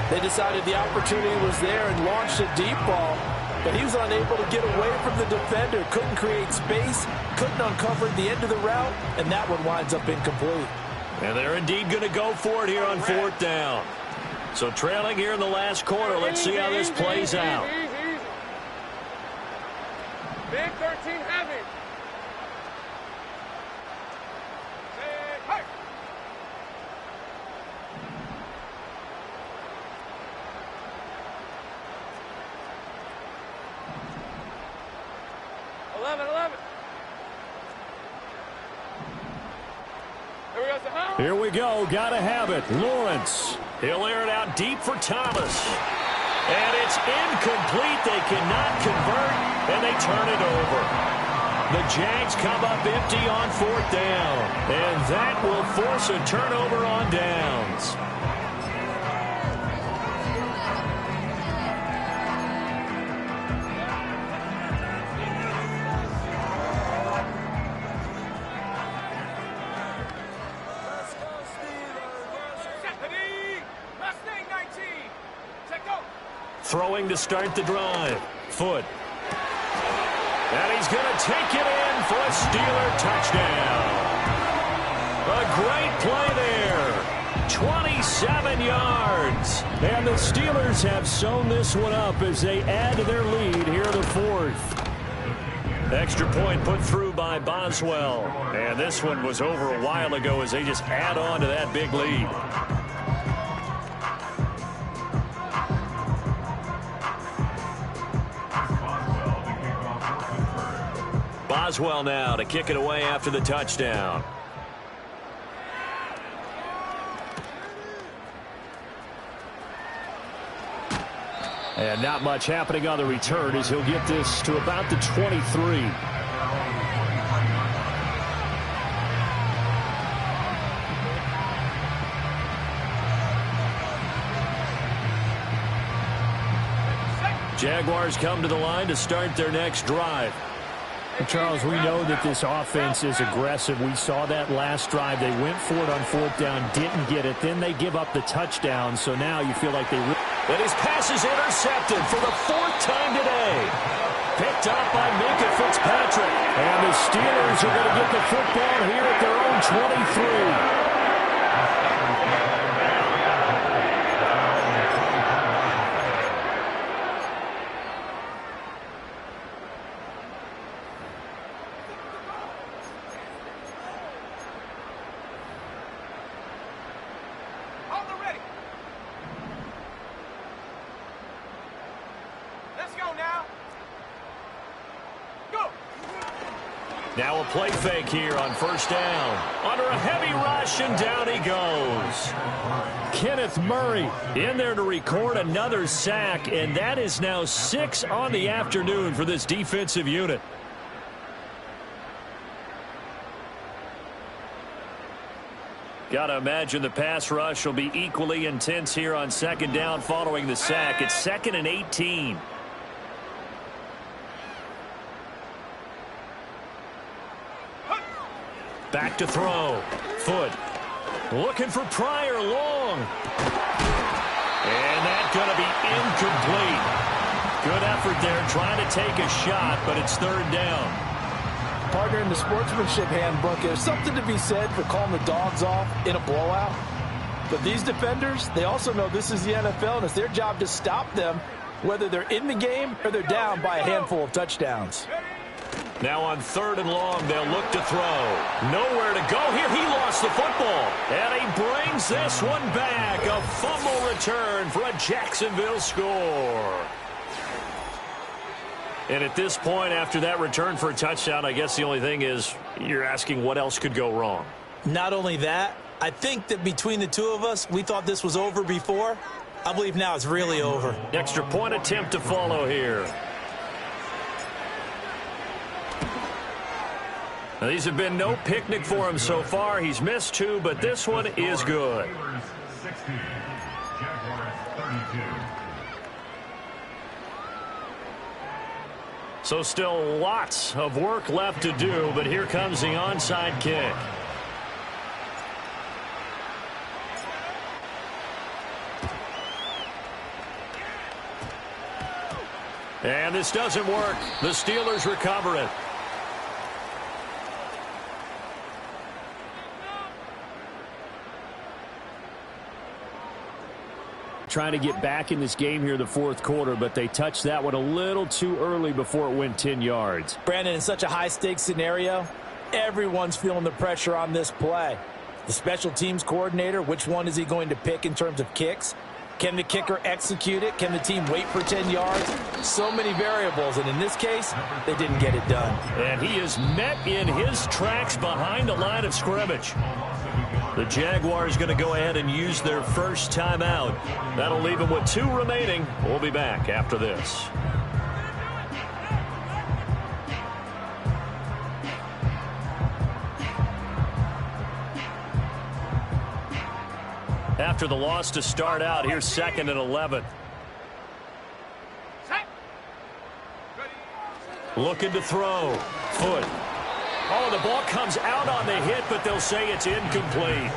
They decided the opportunity was there and launched a deep ball, but he was unable to get away from the defender, couldn't create space, couldn't uncover the end of the route, and that one winds up incomplete. And they're indeed going to go for it here on 4th down. So trailing here in the last quarter, let's see how this plays out. Big 13 heavy. Hey. 11. Here we go. Got to have it. Lawrence. He'll air it out deep for Thomas. And it's incomplete. They cannot convert, and they turn it over. The Jags come up empty on 4th down, and that will force a turnover on downs. Throwing to start the drive. Foot. And he's going to take it in for a Steeler touchdown. A great play there. 27 yards. And the Steelers have sewn this one up as they add to their lead here in the 4th. Extra point put through by Boswell. And this one was over a while ago as they just add on to that big lead. Boswell now to kick it away after the touchdown. And not much happening on the return as he'll get this to about the 23. Jaguars come to the line to start their next drive. Charles, we know that this offense is aggressive. We saw that last drive. They went for it on 4th down, didn't get it. Then they give up the touchdown. So now you feel like they... And his pass is intercepted for the 4th time today. Picked up by Minkah Fitzpatrick. And the Steelers are going to get the football here at their own 23. Now a play fake here on 1st down. Under a heavy rush, and down he goes. Kenneth Murray in there to record another sack, and that is now 6 on the afternoon for this defensive unit. Got to imagine the pass rush will be equally intense here on 2nd down following the sack. It's 2nd and 18. Back to throw. Foot. Looking for Pryor long. And that's going to be incomplete. Good effort there trying to take a shot, but it's 3rd down. Partner, in the sportsmanship handbook, there's something to be said for calling the dogs off in a blowout. But these defenders, they also know this is the NFL, and it's their job to stop them, whether they're in the game or they're down by a handful of touchdowns. Now on 3rd and long, they'll look to throw. Nowhere to go here. He lost the football. And he brings this one back. A fumble return for a Jacksonville score. And at this point, after that return for a touchdown, I guess the only thing is you're asking what else could go wrong. Not only that, I think that between the two of us, we thought this was over before. I believe now it's really over. Extra point attempt to follow here. Now, these have been no picnic for him so far. He's missed 2, but this one is good. So still lots of work left to do, but here comes the onside kick. And this doesn't work. The Steelers recover it. Trying to get back in this game here in the 4th quarter, but they touched that one a little too early before it went 10 yards. Brandon, in such a high-stakes scenario, everyone's feeling the pressure on this play. The special teams coordinator, which one is he going to pick in terms of kicks? Can the kicker execute it? Can the team wait for 10 yards? So many variables, and in this case, they didn't get it done. And he is met in his tracks behind the line of scrimmage. The Jaguars going to go ahead and use their first timeout. That'll leave them with 2 remaining. We'll be back after this. After the loss to start out, here's 2nd and 11. Looking to throw. Foot. Oh, the ball comes out on the hit, but they'll say it's incomplete.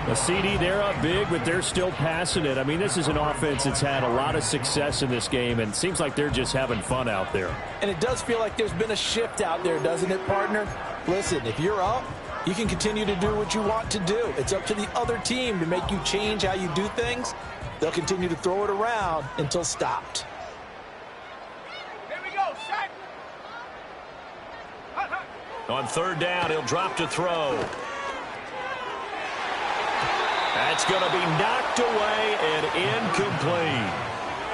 The CD, they're up big, but they're still passing it. I mean, this is an offense that's had a lot of success in this game, and it seems like they're just having fun out there. And it does feel like there's been a shift out there, doesn't it, partner? Listen, if you're up, you can continue to do what you want to do. It's up to the other team to make you change how you do things. They'll continue to throw it around until stopped. Here we go, set. On 3rd down, he'll drop to throw. That's going to be knocked away and incomplete.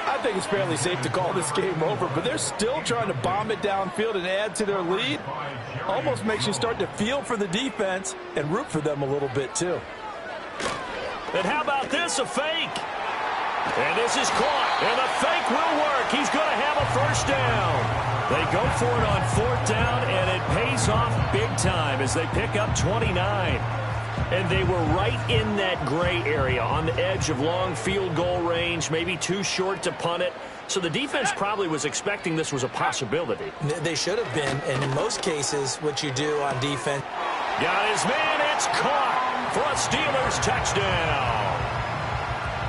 I think it's fairly safe to call this game over, but they're still trying to bomb it downfield and add to their lead. Almost makes you start to feel for the defense and root for them a little bit, too. And how about this, a fake? And this is caught, and the fake will work. He's going to have a first down. They go for it on 4th down, and it pays off big time as they pick up 29. And they were right in that gray area on the edge of long field goal range, maybe too short to punt it. So the defense probably was expecting this was a possibility. They should have been, and in most cases, what you do on defense. Got his man, it's caught for a Steelers touchdown.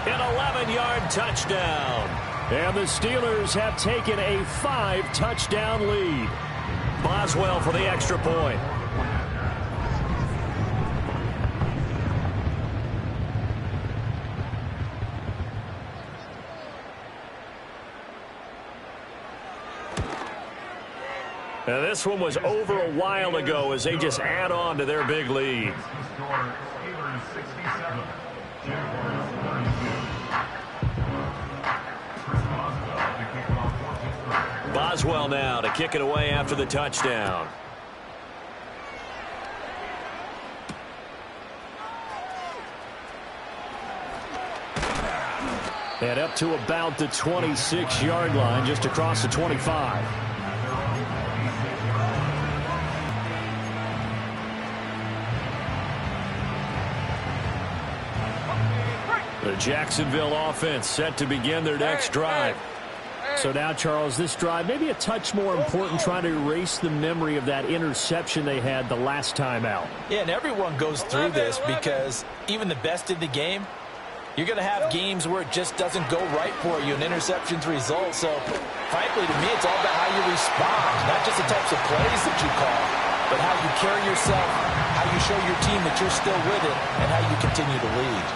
An 11-yard touchdown. And the Steelers have taken a 5-touchdown lead. Boswell for the extra point. And this one was over a while ago as they just add on to their big lead. Boswell now to kick it away after the touchdown. And up to about the 26-yard line, just across the 25. The Jacksonville offense set to begin their next drive. So now, Charles, this drive may be a touch more important, trying to erase the memory of that interception they had the last time out. Yeah, and everyone goes through this because even the best in the game, you're going to have games where it just doesn't go right for you, and interceptions result. So, frankly, to me, it's all about how you respond, not just the types of plays that you call, but how you carry yourself, how you show your team that you're still with it, and how you continue to lead.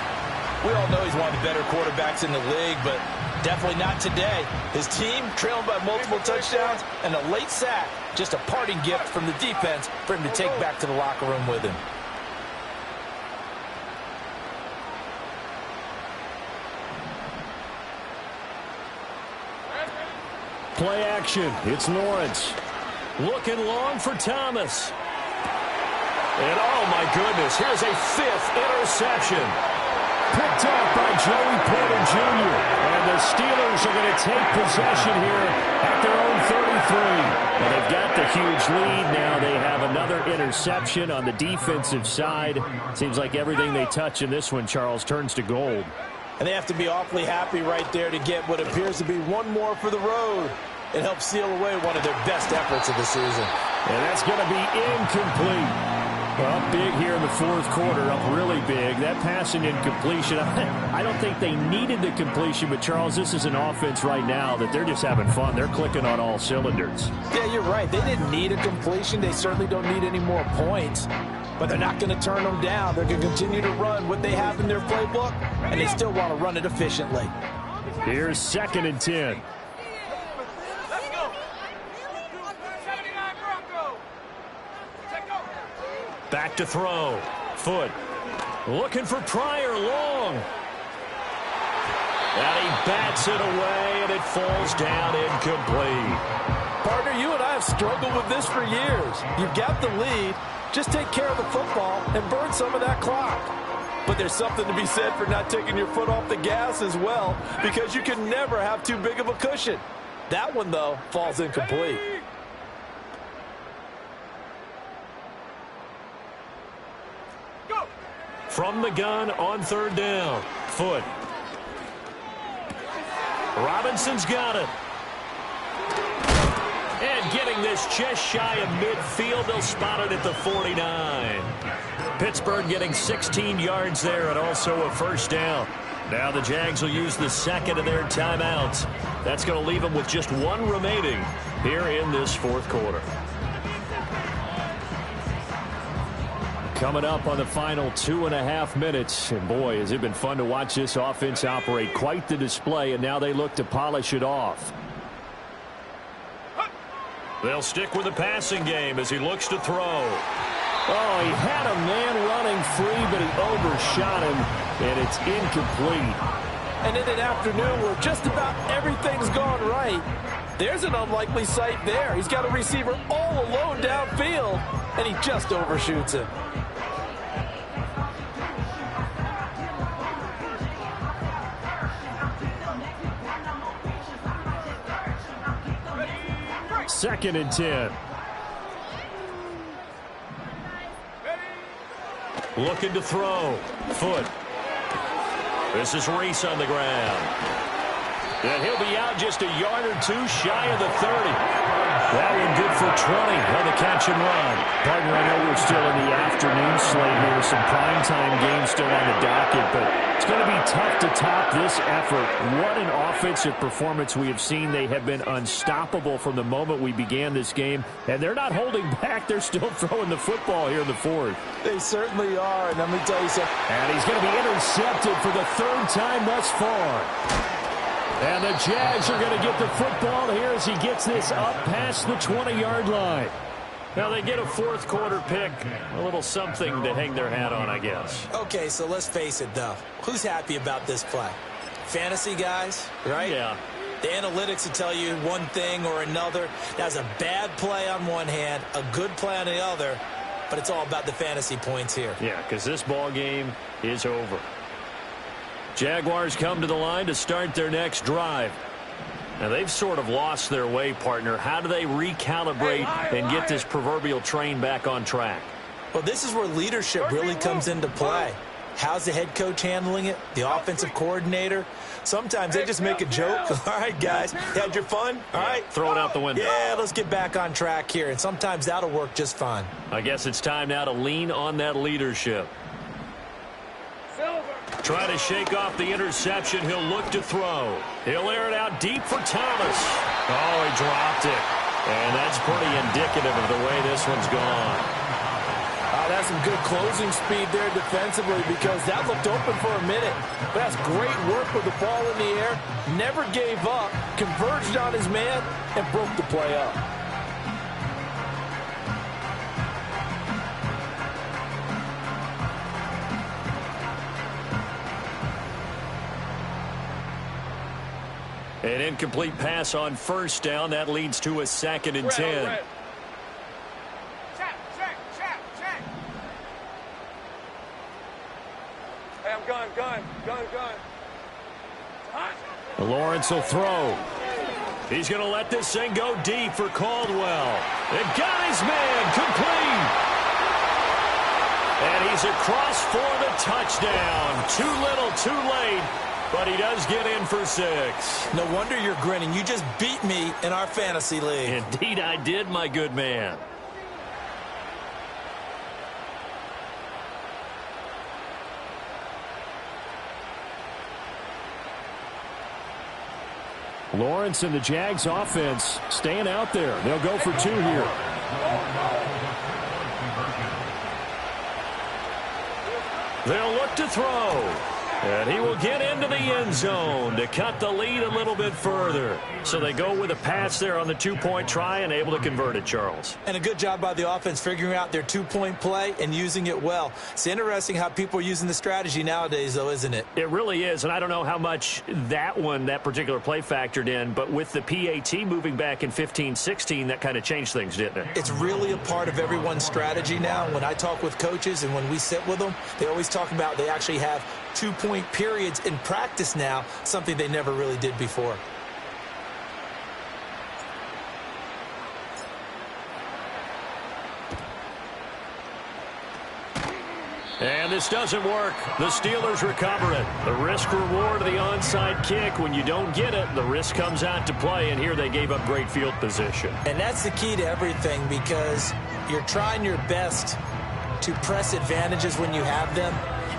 We all know he's one of the better quarterbacks in the league, but definitely not today. His team trailing by multiple touchdowns and a late sack, just a parting gift from the defense for him to take back to the locker room with him. Play action. It's Lawrence. Looking long for Thomas. And oh my goodness, here's a 5th interception. Picked off by Joey Porter Jr. And the Steelers are going to take possession here at their own 33. Well, they've got the huge lead now. They have another interception on the defensive side. Seems like everything they touch in this one, Charles, turns to gold. And they have to be awfully happy right there to get what appears to be one more for the road. It helps seal away one of their best efforts of the season. And that's going to be incomplete. Well, up big here in the 4th quarter, up really big. That passing incompletion, I don't think they needed the completion, but, Charles, this is an offense right now that they're just having fun. They're clicking on all cylinders. Yeah, you're right. They didn't need a completion. They certainly don't need any more points, but they're not going to turn them down. They're going to continue to run what they have in their playbook, and they still want to run it efficiently. Here's 2nd and 10. Back to throw. Foot. Looking for Pryor long. And he bats it away, and it falls down incomplete. Partner, you and I have struggled with this for years. You've got the lead. Just take care of the football and burn some of that clock. But there's something to be said for not taking your foot off the gas as well, because you can never have too big of a cushion. That one, though, falls incomplete. From the gun on third down. Foot. Robinson's got it. And getting this just shy of midfield, they'll spot it at the 49. Pittsburgh getting 16 yards there and also a first down. Now the Jags will use the second of their timeouts. That's going to leave them with just one remaining here in this fourth quarter. Coming up on the final 2.5 minutes. And boy, has it been fun to watch this offense operate. Quite the display, and now they look to polish it off. They'll stick with the passing game as he looks to throw. Oh, he had a man running free, but he overshot him, and it's incomplete. And in an afternoon where just about everything's gone right, there's an unlikely sight there. He's got a receiver all alone downfield, and he just overshoots him. Second and 10. Looking to throw. Foot. This is Reese on the ground. And he'll be out just a yard or two shy of the 30. That one good for 20 on the catch and run. Partner, I know we're still in the afternoon slate here. Some primetime games still on the docket, but it's going to be tough to top this effort. What an offensive performance we have seen. They have been unstoppable from the moment we began this game, and they're not holding back. They're still throwing the football here in the fourth. They certainly are, and let me tell you something. And he's going to be intercepted for the third time thus far. And the Jags are going to get the football here as he gets this up past the 20-yard line. Now they get a fourth quarter pick, a little something to hang their hat on, I guess. Okay, so let's face it, though. Who's happy about this play? Fantasy guys, right? Yeah. The analytics will tell you one thing or another. That's a bad play on one hand, a good play on the other, but it's all about the fantasy points here. Yeah, because this ball game is over. Jaguars come to the line to start their next drive. Now, they've sort of lost their way, partner. How do they recalibrate and get this proverbial train back on track? Well, this is where leadership really comes into play. How's the head coach handling it? The offensive coordinator? Sometimes they just make a joke. All right, guys, you had your fun? All right. Throw it out the window. Yeah, let's get back on track here. And sometimes that'll work just fine. I guess it's time now to lean on that leadership. Try to shake off the interception. He'll look to throw. He'll air it out deep for Thomas. Oh, he dropped it. And that's pretty indicative of the way this one's gone. That's some good closing speed there defensively, because that looked open for a minute. But that's great work with the ball in the air. Never gave up. Converged on his man and broke the play up. An incomplete pass on first down. That leads to a second and 10. Hey, I'm gun. Lawrence will throw. He's going to let this thing go deep for Caldwell. And got his man complete. And he's across for the touchdown. Too little, too late. But he does get in for 6. No wonder you're grinning. You just beat me in our fantasy league. Indeed I did, my good man. Lawrence and the Jags offense staying out there. They'll go for 2 here. They'll look to throw. And he will get into the end zone to cut the lead a little bit further. So they go with a pass there on the two-point try and able to convert it, Charles. And a good job by the offense figuring out their two-point play and using it well. It's interesting how people are using the strategy nowadays, though, isn't it? It really is, and I don't know how much that particular play factored in, but with the PAT moving back in 15-16, that kind of changed things, didn't it? It's really a part of everyone's strategy now. When I talk with coaches and when we sit with them, they always talk about they actually have two-point periods in practice now, something they never really did before. And this doesn't work. The Steelers recover it. The risk-reward of the onside kick. When you don't get it, the risk comes out to play, and here they gave up great field position. And that's the key to everything, because you're trying your best to press advantages when you have them,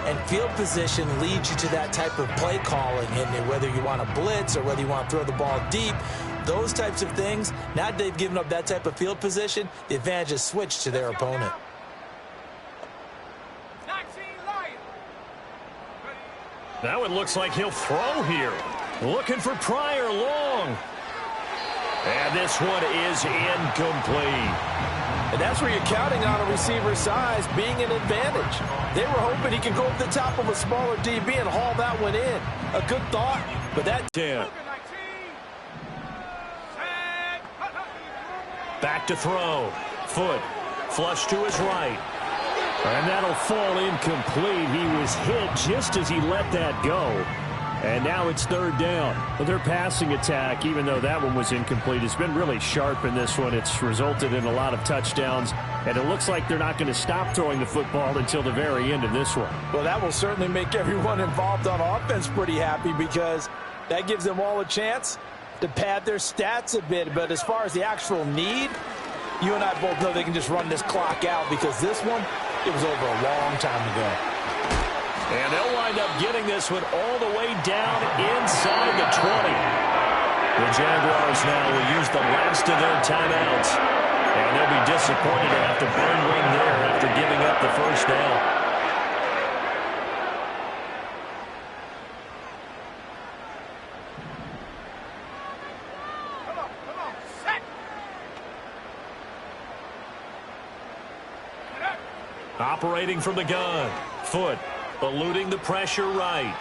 and field position leads you to that type of play calling. And whether you want to blitz or whether you want to throw the ball deep, those types of things, now that they've given up that type of field position, the advantage is switched to their opponent. Now it looks like he'll throw here. Looking for Pryor long. And this one is incomplete. And that's where you're counting on a receiver's size being an advantage. They were hoping he could go up the top of a smaller DB and haul that one in. A good thought, but that... 10. Back to throw. Foot. Flush to his right. And that'll fall incomplete. He was hit just as he let that go. And now it's third down. But their passing attack, even though that one was incomplete, has been really sharp in this one. It's resulted in a lot of touchdowns. And it looks like they're not going to stop throwing the football until the very end of this one. Well, that will certainly make everyone involved on offense pretty happy, because that gives them all a chance to pad their stats a bit. But as far as the actual need, you and I both know they can just run this clock out, because this one, it was over a long time ago. And they'll wind up getting this one all the way down inside the 20. The Jaguars now will use the last of their timeouts. And they'll be disappointed to have to burn one there after giving up the first down. Operating from the gun. Foot eluding the pressure right.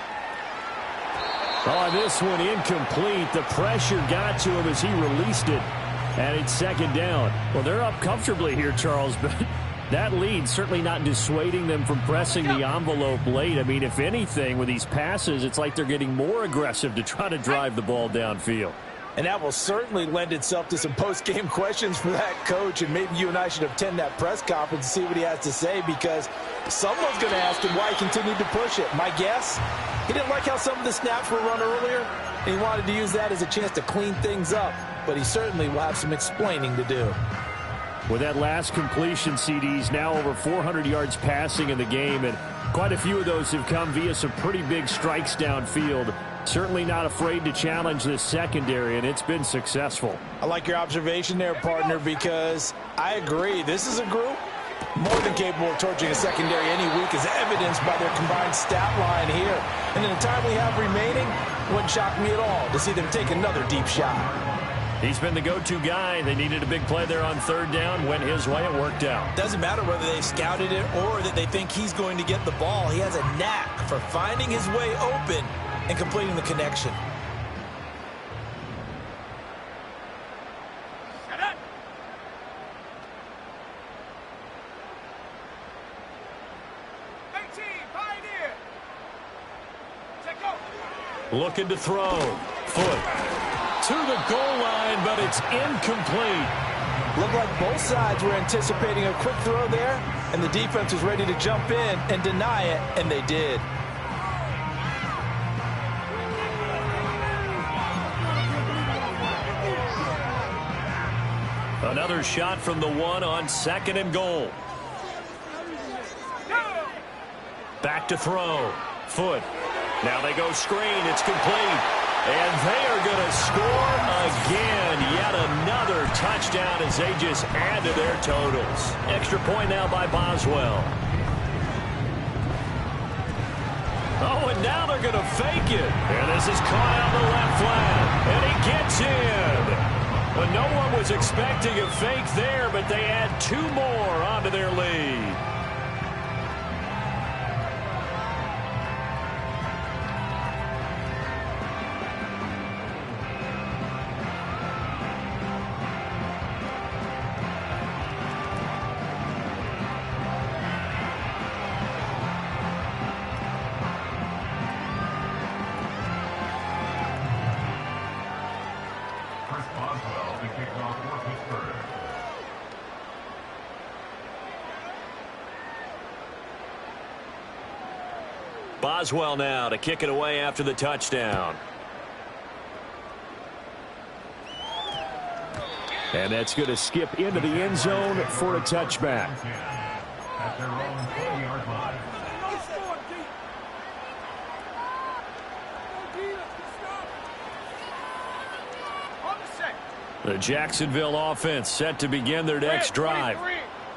Oh, this one incomplete. The pressure got to him as he released it. And it's second down. Well, they're up comfortably here, Charles, but that lead certainly not dissuading them from pressing the envelope late. I mean, if anything, with these passes, it's like they're getting more aggressive to try to drive the ball downfield. And that will certainly lend itself to some post-game questions for that coach. And maybe you and I should attend that press conference and see what he has to say, because someone's going to ask him why he continued to push it. My guess, he didn't like how some of the snaps were run earlier, and he wanted to use that as a chance to clean things up. But he certainly will have some explaining to do. With that last completion, CD's now over 400 yards passing in the game, and quite a few of those have come via some pretty big strikes downfield. Certainly not afraid to challenge this secondary, and it's been successful. I like your observation there, partner, because I agree. This is a group more than capable of torching a secondary any week, as evidenced by their combined stat line here. And in the time we have remaining, wouldn't shock me at all to see them take another deep shot. He's been the go-to guy. They needed a big play there on third down. Went his way. It worked out. Doesn't matter whether they scouted it or that they think he's going to get the ball. He has a knack for finding his way open and completing the connection. Looking to throw. Foot to the goal line, but it's incomplete. Looked like both sides were anticipating a quick throw there, and the defense was ready to jump in and deny it, and they did. Another shot from the one on second and goal. Back to throw. Foot. Now they go screen. It's complete. And they are going to score again. Yet another touchdown as they just add to their totals. Extra point now by Boswell. Oh, and now they're going to fake it. And this is caught out the left flat. And he gets in. Well, no one was expecting a fake there, but they add 2 more onto their lead. Boswell now to kick it away after the touchdown. And that's going to skip into the end zone for a touchback. At their own 20-yard line. The Jacksonville offense set to begin their next drive.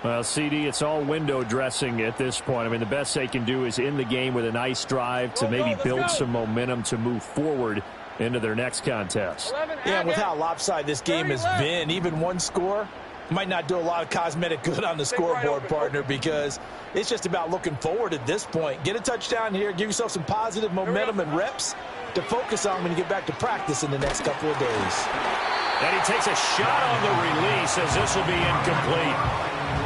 Well, CD, it's all window dressing at this point. I mean, the best they can do is end the game with a nice drive to maybe build some momentum to move forward into their next contest. Yeah, with how lopsided this game has been, even one score might not do a lot of cosmetic good on the scoreboard, partner, because it's just about looking forward at this point. Get a touchdown here, give yourself some positive momentum and reps to focus on when you get back to practice in the next couple of days. And he takes a shot on the release as this will be incomplete.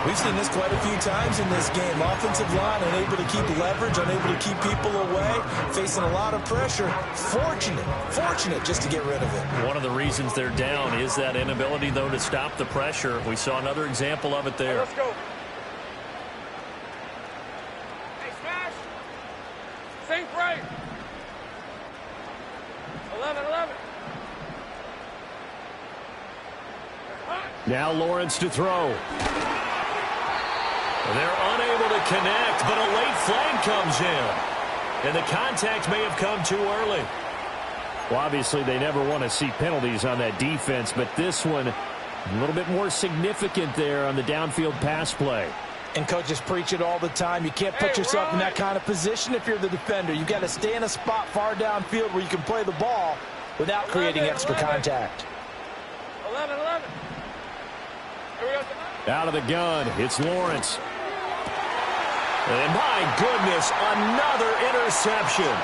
We've seen this quite a few times in this game. Offensive line unable to keep leverage, unable to keep people away, facing a lot of pressure. Fortunate just to get rid of it. One of the reasons they're down is that inability, though, to stop the pressure. We saw another example of it there. Let's go. Hey, smash. Same frame. 11-11. Now Lawrence to throw. They're unable to connect, but a late flag comes in. And the contact may have come too early. Well, obviously, they never want to see penalties on that defense, but this one a little bit more significant there on the downfield pass play. And coaches preach it all the time. You can't put yourself in that kind of position if you're the defender. You've got to stay in a spot far downfield where you can play the ball without creating extra contact. 11-11. Out of the gun, it's Lawrence. And my goodness, another interception.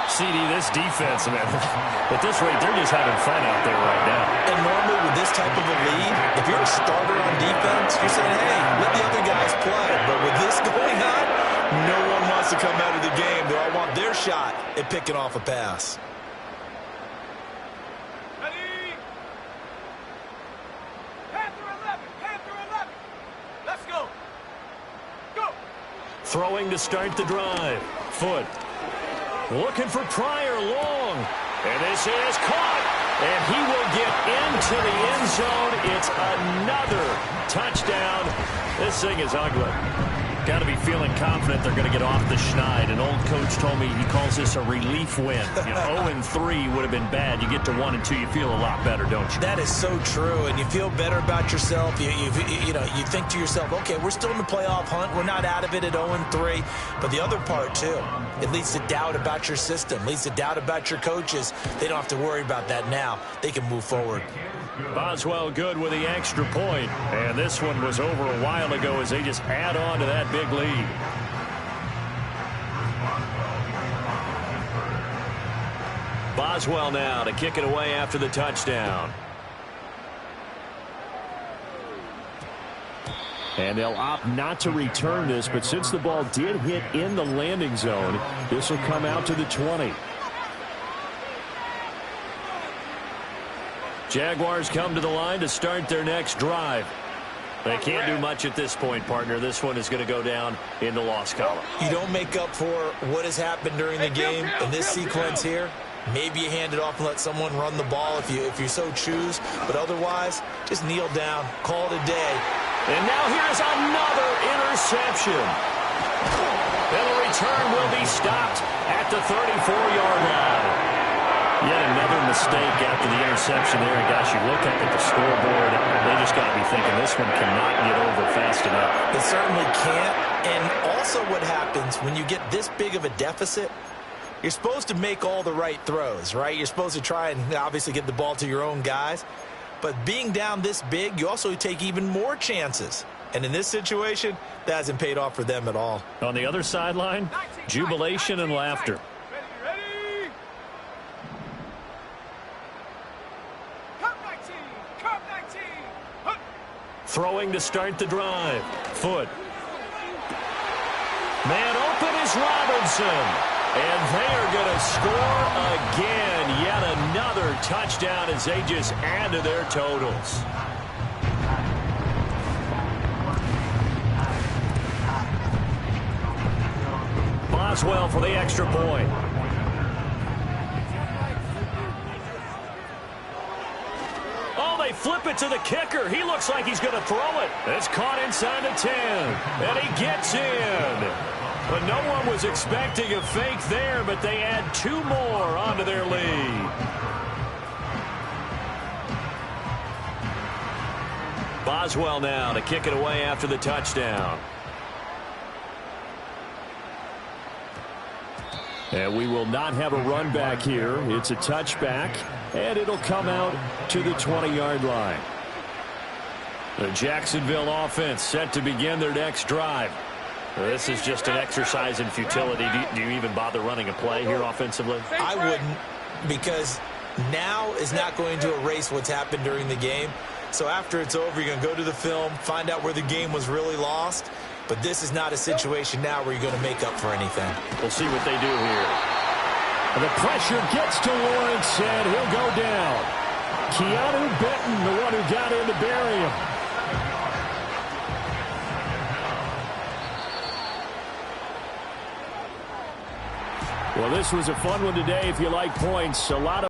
CD, this defense, man, at this rate, they're just having fun out there right now. And normally with this type of a lead, if you're a starter on defense, you're saying, hey, let the other guys play. But with this going on, no one wants to come out of the game. They all want their shot at picking off a pass. Throwing to start the drive. Foot. Looking for Pryor long. And this is caught. And he will get into the end zone. It's another touchdown. This thing is ugly. Got to be feeling confident they're going to get off the schneid. An old coach told me he calls this a relief win. 0-3 would have been bad. You get to 1-2, you feel a lot better, don't you? That is so true, and you feel better about yourself. You think to yourself, okay, we're still in the playoff hunt. We're not out of it at 0-3. But the other part, too, it leads to doubt about your system, leads to doubt about your coaches. They don't have to worry about that now. They can move forward. Boswell good with the extra point. And this one was over a while ago as they just add on to that big lead. Boswell now to kick it away after the touchdown. And they'll opt not to return this, but since the ball did hit in the landing zone, this will come out to the 20. Jaguars come to the line to start their next drive. They can't do much at this point, partner. This one is going to go down in the loss column. You don't make up for what has happened during the game in this sequence here. Maybe you hand it off and let someone run the ball if you so choose. But otherwise, just kneel down, call it a day. And now here's another interception. And the return will be stopped at the 34-yard line. Yet another mistake after the interception there. And gosh, you look up at the scoreboard, they just got to be thinking this this one cannot get over fast enough. It certainly can't. And also what happens when you get this big of a deficit, you're supposed to make all the right throws, right? You're supposed to try and obviously get the ball to your own guys. But being down this big, you also take even more chances. And in this situation, that hasn't paid off for them at all. On the other sideline, jubilation and laughter. Ready? Cup 19! Cup 19! Hup. Throwing to start the drive. Foot. Man open is Robinson. And they are going to score again. Yet another touchdown as they just add to their totals. Boswell for the extra point. Oh, they flip it to the kicker. He looks like he's going to throw it. It's caught inside the 10. And he gets in. But no one was expecting a fake there, but they add 2 more onto their lead. Boswell now to kick it away after the touchdown. And we will not have a run back here. It's a touchback, and it'll come out to the 20-yard line. The Jacksonville offense set to begin their next drive. This is just an exercise in futility. Do you even bother running a play here offensively? I wouldn't, because now is not going to erase what's happened during the game. So after it's over, you're going to go to the film, find out where the game was really lost. But this is not a situation now where you're going to make up for anything. We'll see what they do here. The pressure gets to Lawrence, and he'll go down. Keanu Benton, the one who got in to bury him. Well, this was a fun one today if you like points. A lot of